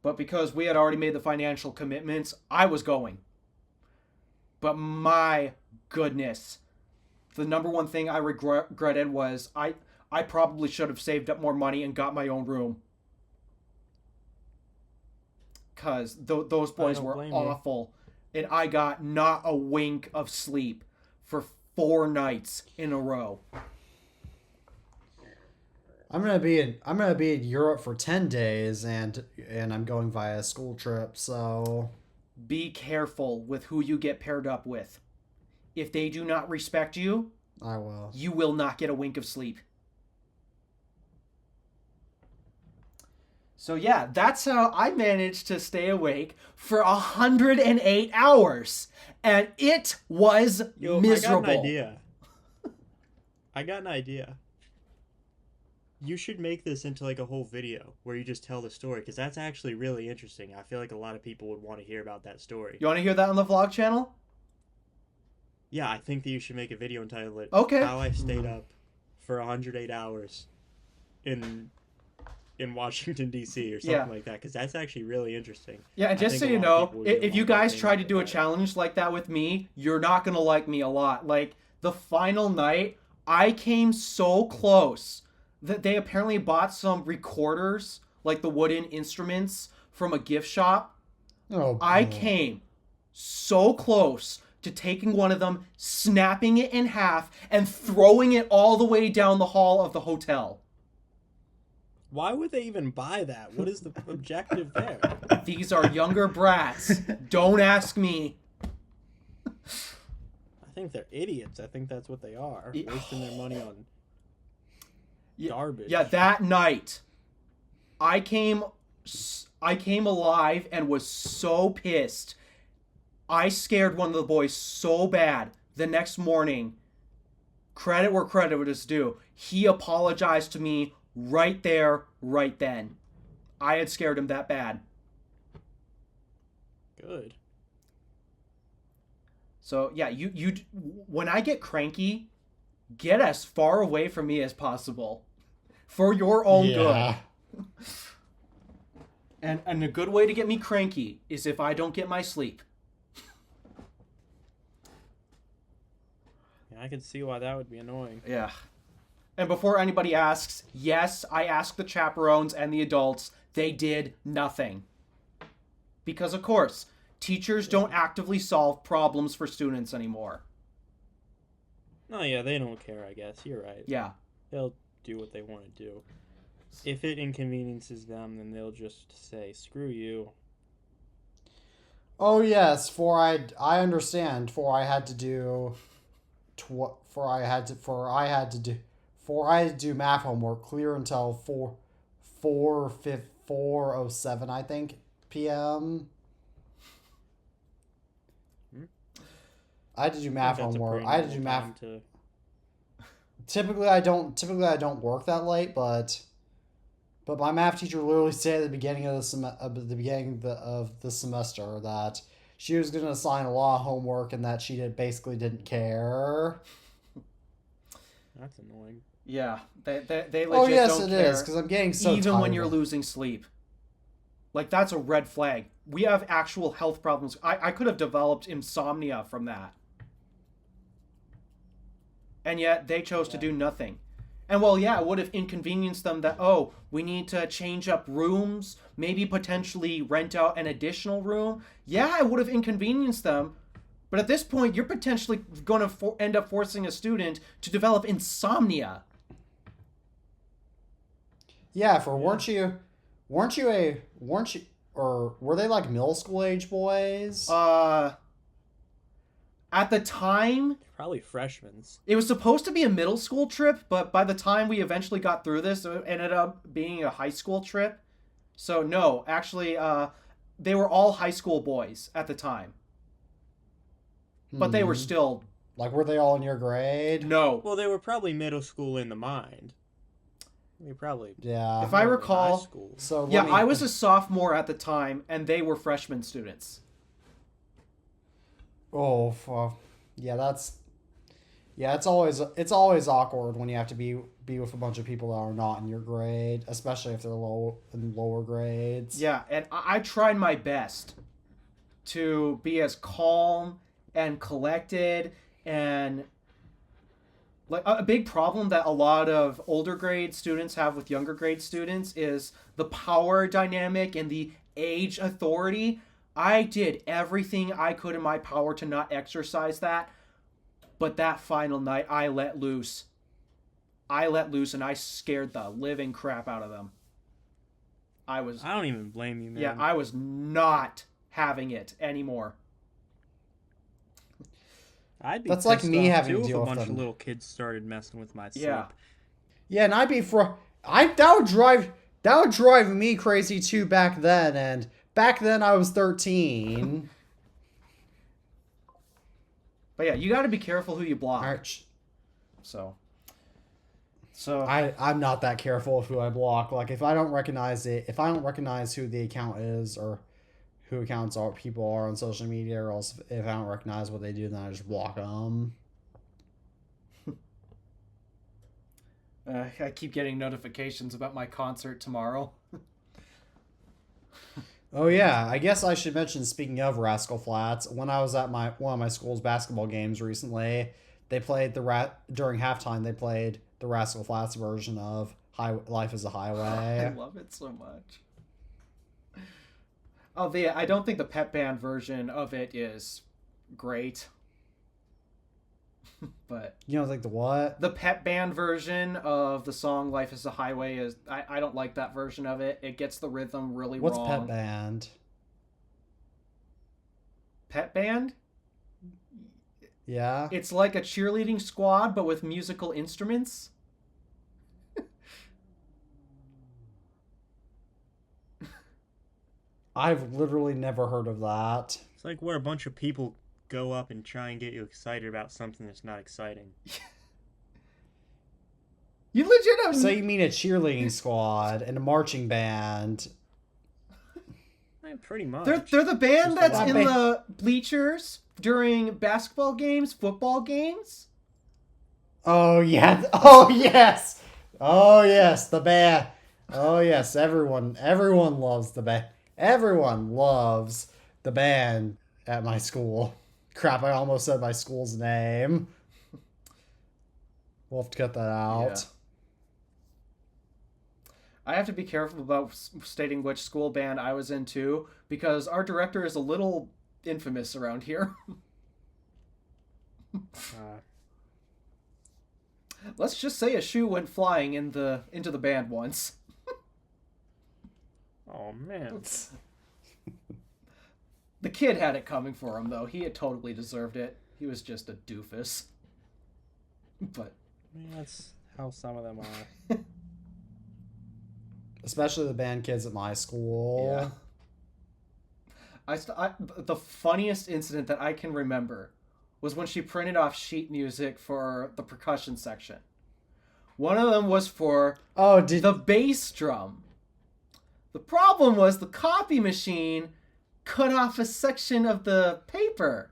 But because we had already made the financial commitments, I was going. But my goodness, the number one thing I regretted was I probably should have saved up more money and got my own room. Because those boys don't were blame you. awful. And I got not a wink of sleep for 4 nights in a row. I'm gonna be in Europe for 10 days, and I'm going via a school trip. So Be careful with who you get paired up with. If they do not respect you, I will. you will not get a wink of sleep. So yeah, that's how I managed to stay awake for 108 hours. And it was miserable. I got an idea. You should make this into like a whole video where you just tell the story, because that's actually really interesting. I feel like a lot of people would want to hear about that story. You want to hear that on the vlog channel? Yeah, I think that you should make a video entitled it Okay. How I Stayed Up for 108 Hours in Washington, D.C. or something Yeah. like that, because that's actually really interesting. Yeah, and I just so think a you lot of know, people would get if you along by guys things try to like do a that. challenge like that with me, you're not going to like me a lot. Like, the final night, I came so close that they apparently bought some recorders, like the wooden instruments, from a gift shop. Oh, I came so close to taking one of them, snapping it in half, and throwing it all the way down the hall of the hotel. Why would they even buy that? What is the objective there? These are younger brats. Don't ask me. I think they're idiots. I think that's what they are. Yeah. Wasting their money on garbage. Yeah, that night, I came alive and was so pissed. I scared one of the boys so bad. The next morning, credit where credit is due, he apologized to me right there, right then. I had scared him that bad. Good. So yeah, you when I get cranky, get as far away from me as possible, for your own good. And a good way to get me cranky is if I don't get my sleep. Yeah, I can see why that would be annoying. Yeah. And before anybody asks, yes, I asked the chaperones and the adults. They did nothing. Because, of course, teachers don't actively solve problems for students anymore. Oh, yeah, they don't care, I guess. You're right. Yeah. They'll do what they want to do. If it inconveniences them, then they'll just say, screw you. Oh yes, for I understand. For I had to do math homework clear until 4:07 I think p.m. I had to do math That's a homework. pretty I had to do normal math. time to- Typically I don't work that late, but my math teacher literally said at the beginning of the semester that she was going to assign a lot of homework and that she basically didn't care. That's annoying. Yeah. They legit Oh yes, don't it care. is because I'm getting so Even tired when you're of- losing sleep. Like, that's a red flag. We have actual health problems. I could have developed insomnia from that. And yet, they chose to do nothing. And well, yeah, it would have inconvenienced them that, oh, we need to change up rooms, maybe potentially rent out an additional room. Yeah, it would have inconvenienced them. But at this point, you're potentially going to end up forcing a student to develop insomnia. Yeah, weren't you or were they like middle school age boys? At the time, Probably freshmen. it was supposed to be a middle school trip, but by the time we eventually got through this, it ended up being a high school trip. So no, actually, they were all high school boys at the time. But they were still... Like, were they all in your grade? No. Well, they were probably middle school in the mind. They probably... Yeah. If I probably recall... high school. So Yeah, I was a sophomore at the time, and they were freshman students. Oh, yeah, that's... Yeah, it's always awkward when you have to be with a bunch of people that are not in your grade, especially if they're in lower grades. Yeah, and I tried my best to be as calm and collected, and like a big problem that a lot of older grade students have with younger grade students is the power dynamic and the age authority. I did everything I could in my power to not exercise that, but that final night I let loose. And I scared the living crap out of them. I don't even blame you, man. Yeah, I was not having it anymore. I'd be That's like pissed me off, having too, to if deal a with bunch them. of little kids started messing with my sleep. Yeah. Yeah, and I'd be that would drive me crazy too back then, and back then I was 13. But yeah, you got to be careful who you block. Arch. So I'm not that careful of who I block. Like if I don't recognize who the account is or who people are on social media, or else if I don't recognize what they do, then I just block them. I keep getting notifications about my concert tomorrow. Oh yeah, I guess I should mention, speaking of Rascal Flatts, when I was at one of my school's basketball games recently, they played during halftime they played the Rascal Flatts version of Life is a Highway. I love it so much. Oh, I don't think the pep band version of it is great. But You know, like the what? the pep band version of the song Life is a Highway is... I don't like that version of it. It gets the rhythm really What's wrong. Pep Band? Pep band? Yeah. It's like a cheerleading squad, but with musical instruments. I've literally never heard of that. It's like where a bunch of people go up and try and get you excited about something that's not exciting. You legit have... So you mean a cheerleading squad and a marching band? Pretty much. They're the band Just a that's lot. in the bleachers during basketball games, football games. Oh yeah. Oh yes. Oh yes. The band. Oh yes. Everyone loves the band. Everyone loves the band at my school. Crap! I almost said my school's name. We'll have to cut that out. Yeah. I have to be careful about stating which school band I was in too, because our director is a little infamous around here. Let's just say a shoe went flying into the band once. Oh man. The kid had it coming for him, though. He had totally deserved it. He was just a doofus. But That's how some of them are. Especially the band kids at my school. yeah. The funniest incident that I can remember was when she printed off sheet music for the percussion section. One of them was for Oh, did the bass drum. The problem was the copy machine cut off a section of the paper.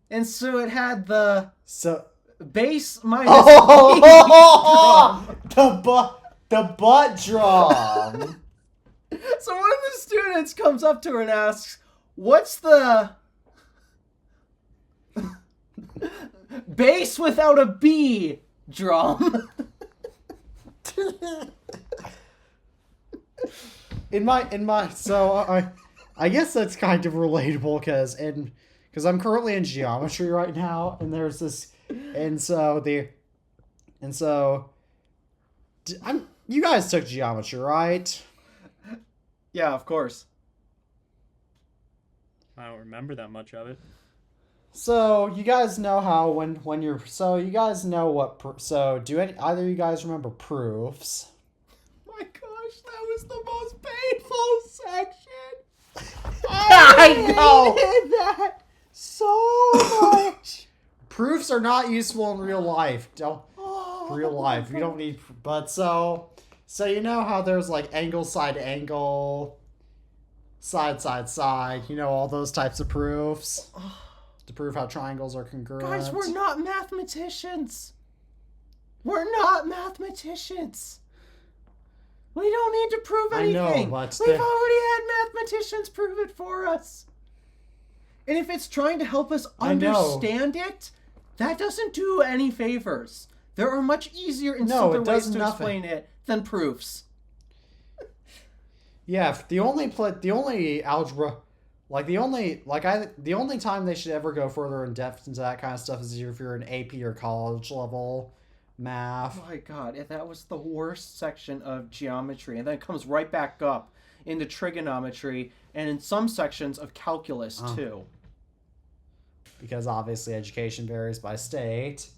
And so it had the so? bass minus Oh, drum. the butt drum. So one of the students comes up to her and asks, "What's the bass without a B drum?" in my so I guess that's kind of relatable because I'm currently in geometry right now, and there's this, you guys took geometry, right? Yeah, of course. I don't remember that much of it. So you guys know how when you're you guys know do either of you guys remember proofs? My gosh, that was the most painful section. I know. hated that so much. Proofs are not useful in real life. Real life. You don't need. But so you know how there's like angle, side, angle, side, side, side. You know all those types of proofs to prove how triangles are congruent. Guys, we're not mathematicians. We're not mathematicians. We don't need to prove I know, anything. but We've already had mathematicians prove it for us. And if it's trying to help us I know. understand it, that doesn't do any favors. There are much easier and No, it simpler ways does to nothing. explain it than proofs. Yeah, the only algebra, the only time they should ever go further in depth into that kind of stuff is if you're in AP or college level math. Oh my god, that was the worst section of geometry. And then it comes right back up into trigonometry and in some sections of calculus too. Because obviously education varies by state.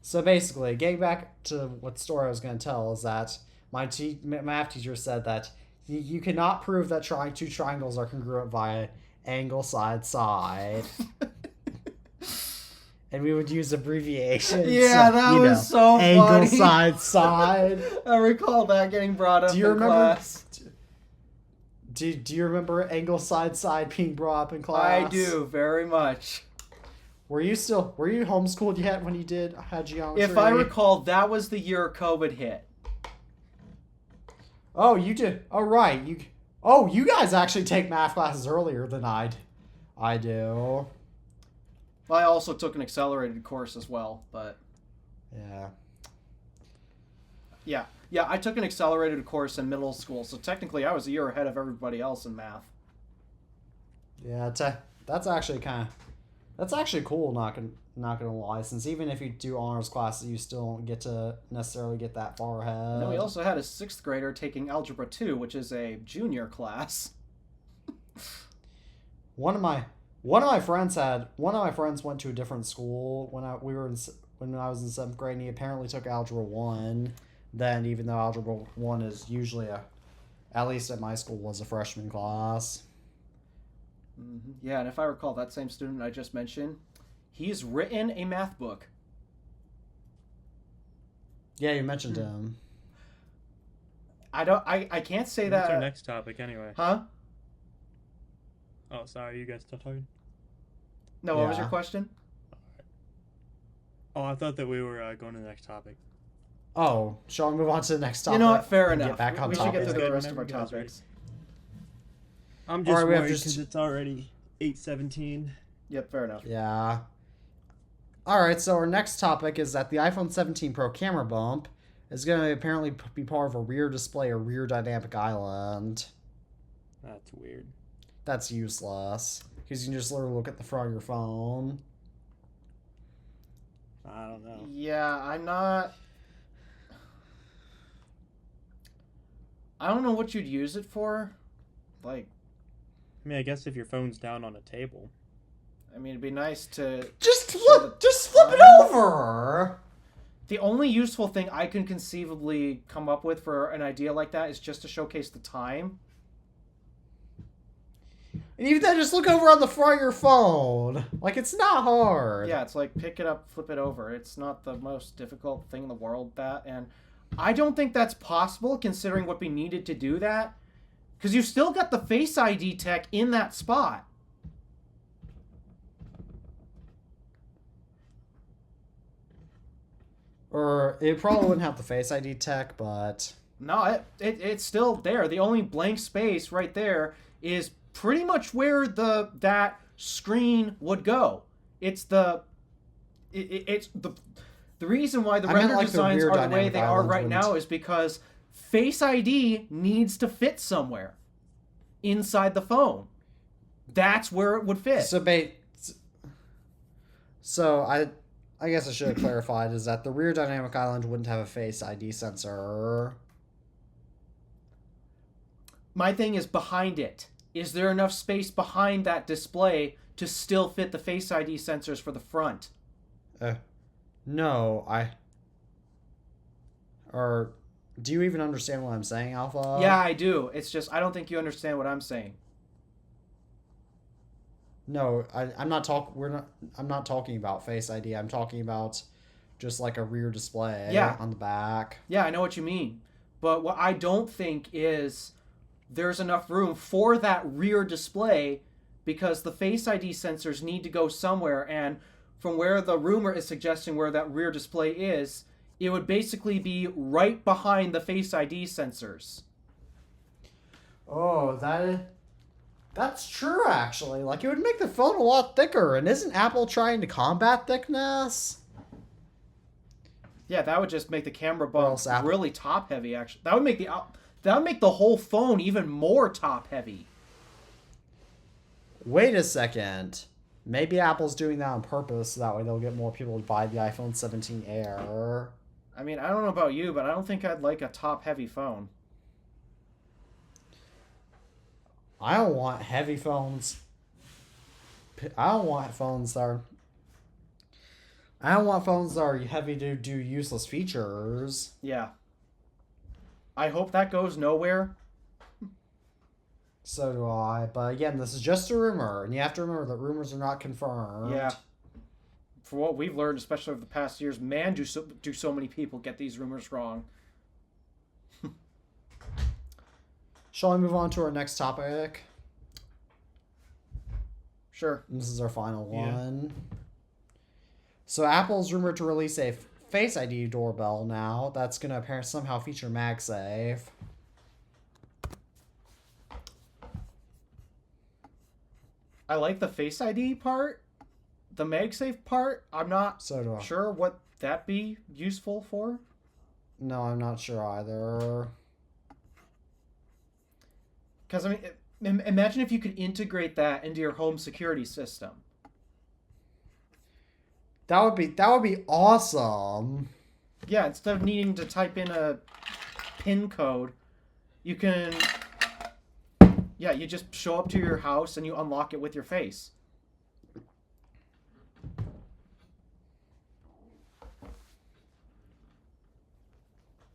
So basically, getting back to what story I was going to tell is that my math teacher said that you cannot prove that two triangles are congruent via angle, side, side. And we would use abbreviations. Yeah, that was so angle, funny. side, side. I recall that getting brought up Do you in remember? class. Do you remember angle, side, side being brought up in class? I do, very much. Were you homeschooled yet when you had geometry? If I recall, that was the year COVID hit. Oh, you did. Oh, right. You guys actually take math classes earlier than I do. I also took an accelerated course as well, but Yeah. yeah, I took an accelerated course in middle school, so technically I was a year ahead of everybody else in math. Yeah, that's actually cool, not gonna lie, since even if you do honors classes, you still don't get to necessarily get that far ahead. And then we also had a 6th grader taking Algebra 2, which is a junior class. One of my friends went to a different school when I was in 7th grade, and he apparently took Algebra 1. Then, even though Algebra 1 is usually at least at my school, was a freshman class. Mm-hmm. Yeah, and if I recall, that same student I just mentioned, he's written a math book. Yeah, you mentioned him. I can't say What's that. our next topic anyway? Huh? Oh, sorry, you guys still talking? No, what was your Yeah. question? Oh, I thought that we were going to the next topic. Oh, shall we move on to the next topic? You know what? Fair and enough. Get back on We should get topic. through the rest Whenever of our you guys are ready. topics. I'm All just right, we have worried just- because it's already 8:17. Yep, fair enough. Yeah. All right, so our next topic is that the iPhone 17 Pro camera bump is going to apparently be part of a rear display or rear dynamic island. That's weird. That's useless because you can just literally look at the front of your phone. I don't know. Yeah, I don't know what you'd use it for. Like, I mean, I guess if your phone's down on a table. I mean, it'd be nice to... Just So flip, the just flip it time- over. The only useful thing I can conceivably come up with for an idea like that is just to showcase the time. And even then, just look over on the front of your phone. Like, it's not hard. Yeah, it's like pick it up, flip it over. It's not the most difficult thing in the world, that. And I don't think that's possible considering what we needed to do that. Because you've still got the Face ID tech in that spot. Or it probably wouldn't have the Face ID tech, but No, it's still there. The only blank space right there is pretty much where that screen would go. It's the reason why the I meant render like the designs rear are the way dynamic they are island right now wouldn't- is because Face ID needs to fit somewhere inside the phone. That's where it would fit. So I guess I should have clarified is that the rear dynamic island wouldn't have a Face ID sensor. My thing is behind it. Is there enough space behind that display to still fit the Face ID sensors for the front? No, Or do you even understand what I'm saying, Alpha? Yeah, I do. It's just I don't think you understand what I'm saying. No, I'm not I'm not talking about Face ID. I'm talking about just like a rear display Yeah. on the back. Yeah, I know what you mean. But what I don't think is there's enough room for that rear display because the Face ID sensors need to go somewhere, and from where the rumor is suggesting where that rear display is, it would basically be right behind the Face ID sensors. Oh, that's true actually. Like it would make the phone a lot thicker, and isn't Apple trying to combat thickness? Yeah, that would just make the camera Or bump else Apple- really top heavy. Actually, that would make the whole phone even more top heavy. Wait a second. Maybe Apple's doing that on purpose so that way they'll get more people to buy the iPhone 17 Air. I mean, I don't know about you, but I don't think I'd like a top heavy phone. I don't want heavy phones. I don't want phones that are heavy to do useless features. Yeah. I hope that goes nowhere. So do I. But again, this is just a rumor, and you have to remember that rumors are not confirmed. Yeah. For what we've learned, especially over the past years, man, do so many people get these rumors wrong. Shall we move on to our next topic? Sure. This is our final Yeah. one. So Apple's rumored to release a Face ID doorbell now that's going to apparently somehow feature MagSafe. I like the Face ID part. The MagSafe part, I'm not So do I. sure what that be useful for. No, I'm not sure either. Because, I mean, imagine if you could integrate that into your home security system. That would be awesome. Yeah, instead of needing to type in a PIN code, you can... Yeah, you just show up to your house and you unlock it with your face.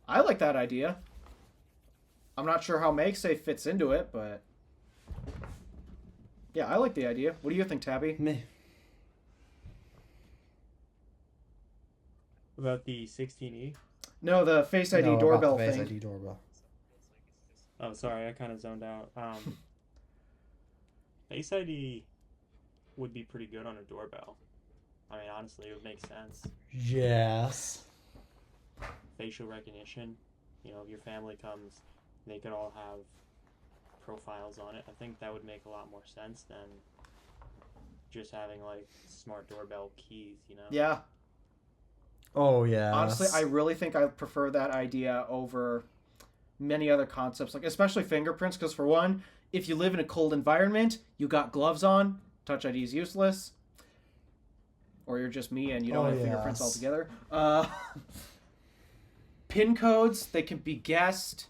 I like that idea. I'm not sure how MagSafe fits into it, but... Yeah, I like the idea. What do you think, Tabby? Me. About the 16E? No, the Face ID No, about doorbell the Face thing. ID doorbell. Oh, sorry, I kind of zoned out. Face ID would be pretty good on a doorbell. I mean, honestly, it would make sense. Yes. Facial recognition. You know, if your family comes, they could all have profiles on it. I think that would make a lot more sense than just having, like, smart doorbell keys, you know? Yeah. Oh, yeah. Honestly, I really think I prefer that idea over many other concepts, like especially fingerprints, because for one, if you live in a cold environment, you got gloves on, Touch ID is useless. Or you're just me and you don't have fingerprints altogether. PIN codes, they can be guessed.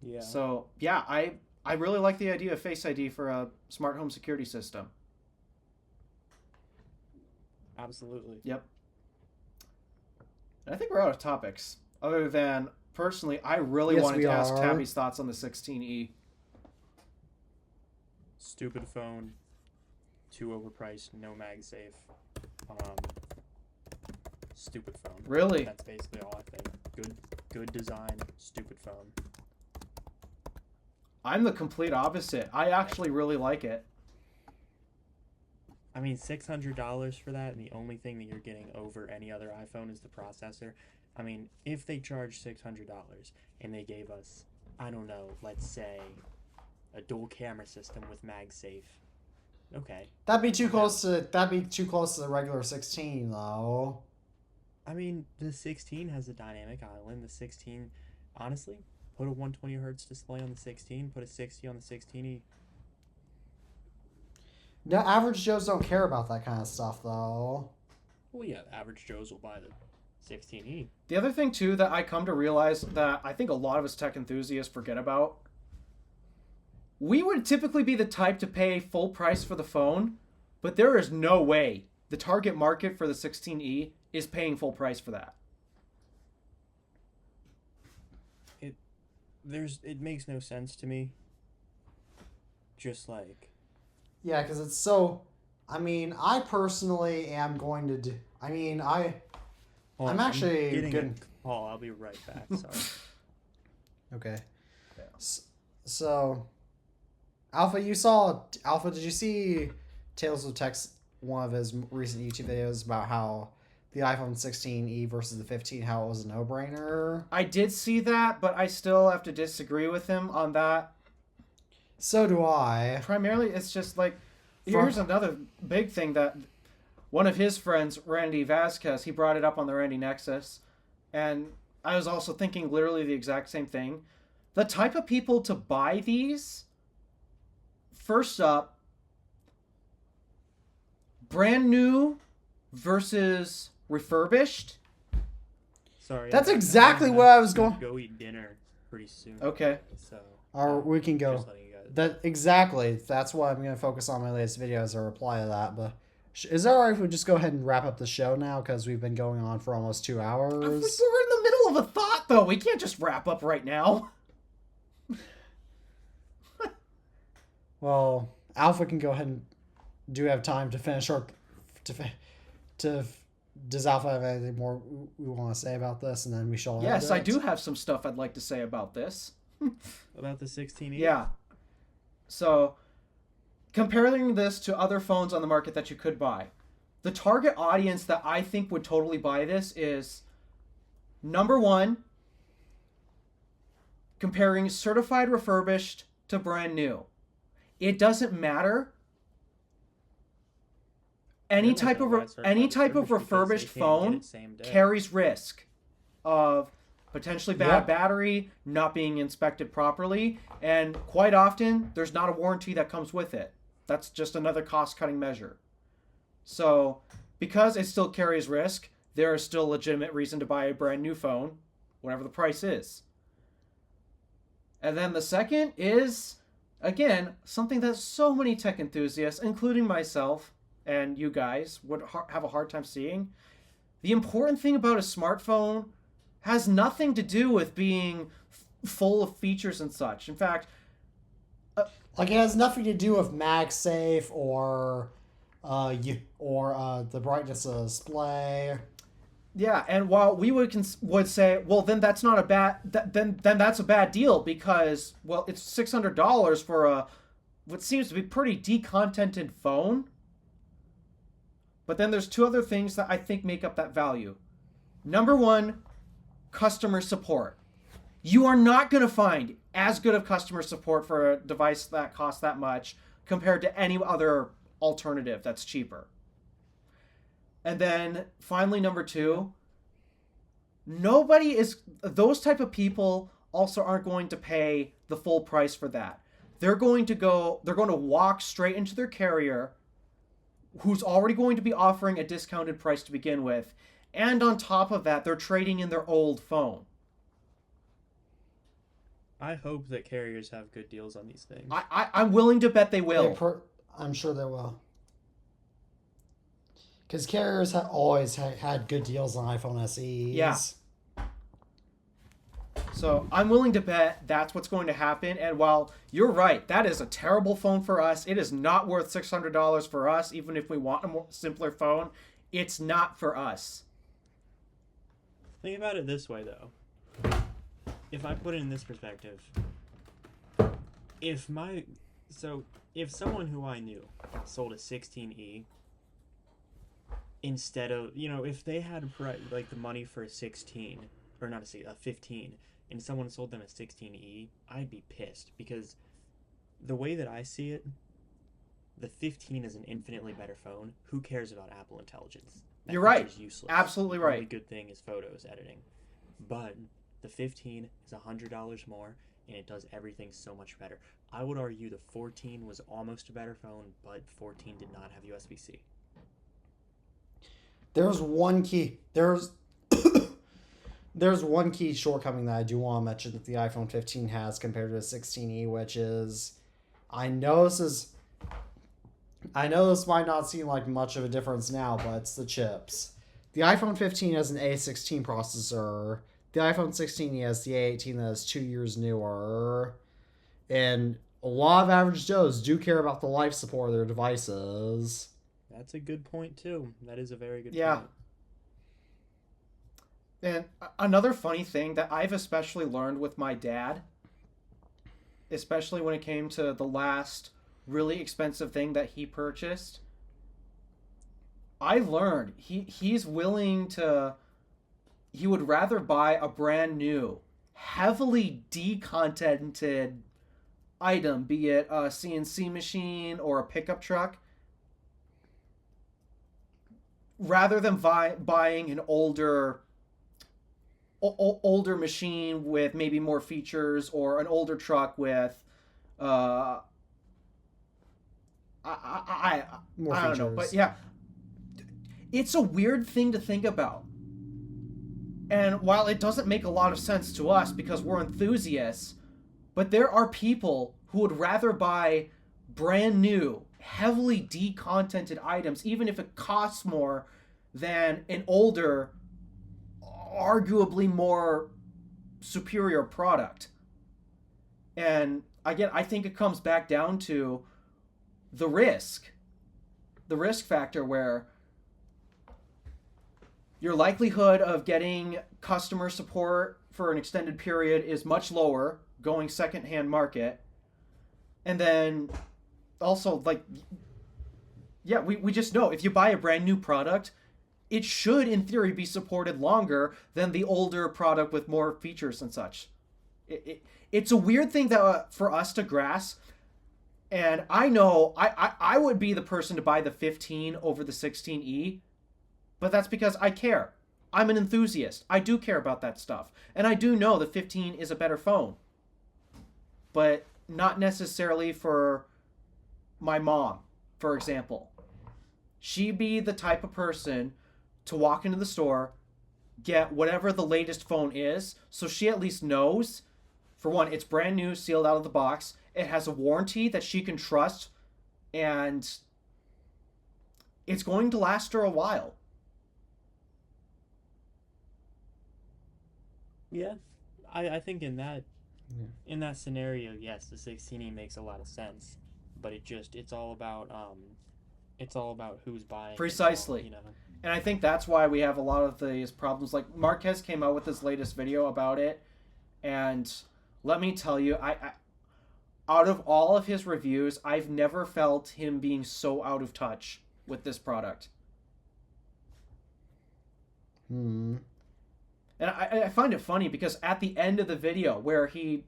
Yeah. So, yeah, I really like the idea of Face ID for a smart home security system. Absolutely. Yep. And I think we're out of topics. Other than, personally, I really wanted to ask Tabby's thoughts on the 16E. Stupid phone. Too overpriced. No MagSafe. Stupid phone. Really? That's basically all I think. Good design. Stupid phone. I'm the complete opposite. I actually really like it. I mean, $600 for that, and the only thing that you're getting over any other iPhone is the processor. I mean, if they charged $600 and they gave us, I don't know, let's say, a dual camera system with MagSafe, okay. That'd be too close to the regular 16 though. I mean, the 16 has a dynamic island. The 16, honestly, put a 120 hertz display on the 16, put a 60 on the 16E. No, average Joes don't care about that kind of stuff though. Well, yeah, average Joes will buy the 16E. The other thing, too, that I come to realize that I think a lot of us tech enthusiasts forget about, we would typically be the type to pay full price for the phone, but there is no way the target market for the 16E is paying full price for that. It makes no sense to me. Just like... Yeah, because it's so... I mean, I personally am going to do... I mean, I'm actually getting good... a call. I'll be right back. Sorry. Okay. Yeah. So, Alpha, did you see Tales of Tech's one of his recent YouTube videos about how the iPhone 16e versus the 15, how it was a no-brainer? I did see that, but I still have to disagree with him on that. So do I. Primarily, it's just like, here's another big thing that one of his friends, Randy Vasquez, he brought it up on the Randy Nexus, and I was also thinking literally the exact same thing. The type of people to buy these, first up, brand new versus refurbished. Sorry. That's exactly what I was going... Go eat dinner pretty soon. Okay. So... Or we can go... Just letting you guys... That's what I'm going to focus on my latest video as a reply to that, but... Is it alright if we just go ahead and wrap up the show now, because we've been going on for almost 2 hours? We're in the middle of a thought, though. We can't just wrap up right now. Well, Alpha can go ahead and do have time to finish our... Does Alpha have anything more we want to say about this, and then we shall... Yes, I do have some stuff I'd like to say about this. About the 16E? Yeah. So, comparing this to other phones on the market that you could buy, the target audience that I think would totally buy this is, number one, comparing certified refurbished to brand new. It doesn't matter. Any type of refurbished phone carries risk of potentially bad battery, not being inspected properly, and quite often there's not a warranty that comes with it. That's just another cost-cutting measure. So, because it still carries risk, there is still legitimate reason to buy a brand new phone, whatever the price is. And then the second is, again, something that so many tech enthusiasts, including myself and you guys, would have a hard time seeing. The important thing about a smartphone has nothing to do with being full of features and such. In fact... Like, it has nothing to do with MagSafe or the brightness of the display. Yeah, and while we would say, well, then that's not a bad then that's a bad deal because well, it's $600 for a what seems to be pretty decontented phone. But then there's two other things that I think make up that value. Number one, customer support. You are not going to find as good of customer support for a device that costs that much compared to any other alternative that's cheaper. And then finally, number two, those type of people also aren't going to pay the full price for that. They're going to walk straight into their carrier who's already going to be offering a discounted price to begin with. And on top of that, they're trading in their old phone. I hope that carriers have good deals on these things. I'm willing to bet they will. I'm sure they will. Because carriers have always had good deals on iPhone SEs. Yeah. So I'm willing to bet that's what's going to happen. And while you're right, that is a terrible phone for us. It is not worth $600 for us, even if we want a more simpler phone. It's not for us. Think about it this way, though. If I put it in this perspective, if someone who I knew sold a 16E instead of, if they had like the money for a 16 or not a 15 and someone sold them a 16E, I'd be pissed because the way that I see it, the 15 is an infinitely better phone. Who cares about Apple Intelligence? You're right. Useless. Absolutely right. The only good thing is photos editing. But the 15 is $100 more, and it does everything so much better. I would argue the 14 was almost a better phone, but 14 did not have USB-C. There's one key shortcoming that I do want to mention that the iPhone 15 has compared to the 16e, which is, I know this might not seem like much of a difference now, but it's the chips. The iPhone 15 has an A16 processor. The iPhone 16e has the A18 that is 2 years newer. And a lot of average Joes do care about the life support of their devices. That's a good point, too. That is a very good Yeah. point. And another funny thing that I've especially learned with my dad, especially when it came to the last really expensive thing that he purchased, I learned he would rather buy a brand new, heavily decontented item, be it a CNC machine or a pickup truck, rather than buying an older machine with maybe more features or an older truck with I don't know, but yeah, it's a weird thing to think about. And while it doesn't make a lot of sense to us because we're enthusiasts, but there are people who would rather buy brand new, heavily decontented items, even if it costs more than an older, arguably more superior product. And again, I think it comes back down to the risk factor, where your likelihood of getting customer support for an extended period is much lower going secondhand market. And then also, we just know if you buy a brand new product, it should in theory be supported longer than the older product with more features and such. It's a weird thing that for us to grasp. And I know I would be the person to buy the 15 over the 16e, but that's because I care. I'm an enthusiast. I do care about that stuff. And I do know the 15 is a better phone. But not necessarily for my mom, for example. She'd be the type of person to walk into the store, get whatever the latest phone is, so she at least knows, for one, it's brand new, sealed out of the box. It has a warranty that she can trust, and it's going to last her a while. Yeah, I think in that scenario, yes, the 16e makes a lot of sense, but it's all about who's buying. Precisely. It all, And I think that's why we have a lot of these problems. Like, Marquez came out with his latest video about it, and let me tell you, I out of all of his reviews, I've never felt him being so out of touch with this product. Hmm. And I find it funny because at the end of the video where he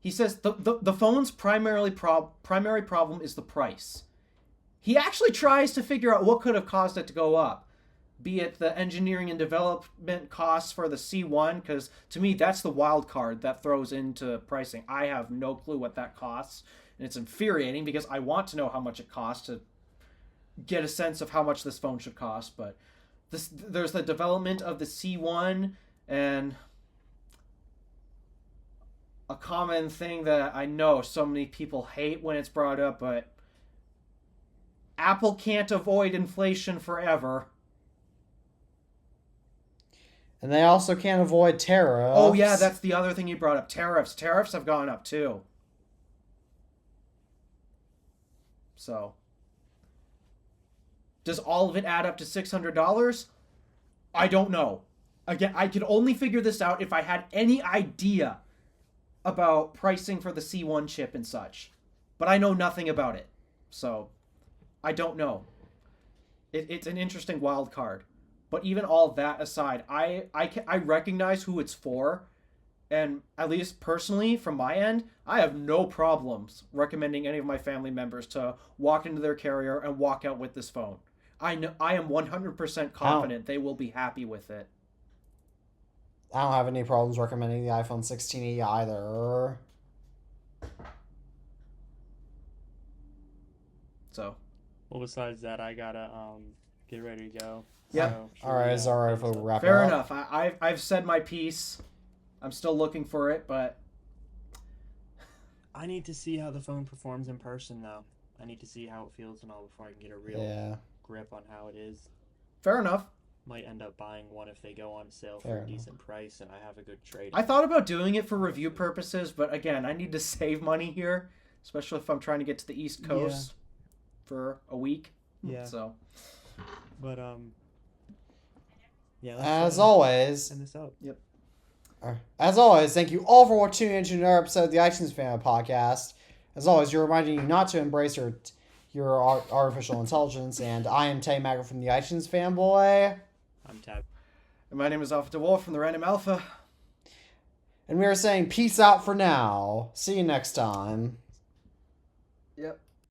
says the phone's primary problem is the price. He actually tries to figure out what could have caused it to go up. Be it the engineering and development costs for the C1, because to me that's the wild card that throws into pricing. I have no clue what that costs, and it's infuriating because I want to know how much it costs to get a sense of how much this phone should cost. But there's the development of the C1, and a common thing that I know so many people hate when it's brought up, but Apple can't avoid inflation forever. And they also can't avoid tariffs. Oh yeah, that's the other thing you brought up. Tariffs. Tariffs have gone up too. So, does all of it add up to $600? I don't know. Again, I could only figure this out if I had any idea about pricing for the C1 chip and such. But I know nothing about it. So, I don't know. It's an interesting wild card. But even all that aside, I recognize who it's for, and at least personally, from my end, I have no problems recommending any of my family members to walk into their carrier and walk out with this phone. I am 100% confident they will be happy with it. I don't have any problems recommending the iPhone 16e either. So. Well, besides that, I gotta get ready to go. Yeah. So, All right, it's all right if we wrap it Fair up. enough. I've said my piece. I'm still looking for it, but I need to see how the phone performs in person, though. I need to see how it feels and all before I can get a real grip on how it is. fair enough. Might end up buying one if they go on sale for Fair a enough. decent price and I have a good trade. I thought about doing it for review purposes, but again, I need to save money here, especially if I'm trying to get to the East Coast for a week. Yeah. So. But yeah. As always, Send this out. Yep. As always, thank you all for tuning into another episode of the iTunes Family Podcast. As always, you're reminding you not to embrace your artificial intelligence, and I am Tay Magger from the iTunes Fanboy. I'm Tab. And my name is Alpha DeWolf from the Random Alpha. And we are saying peace out for now. See you next time.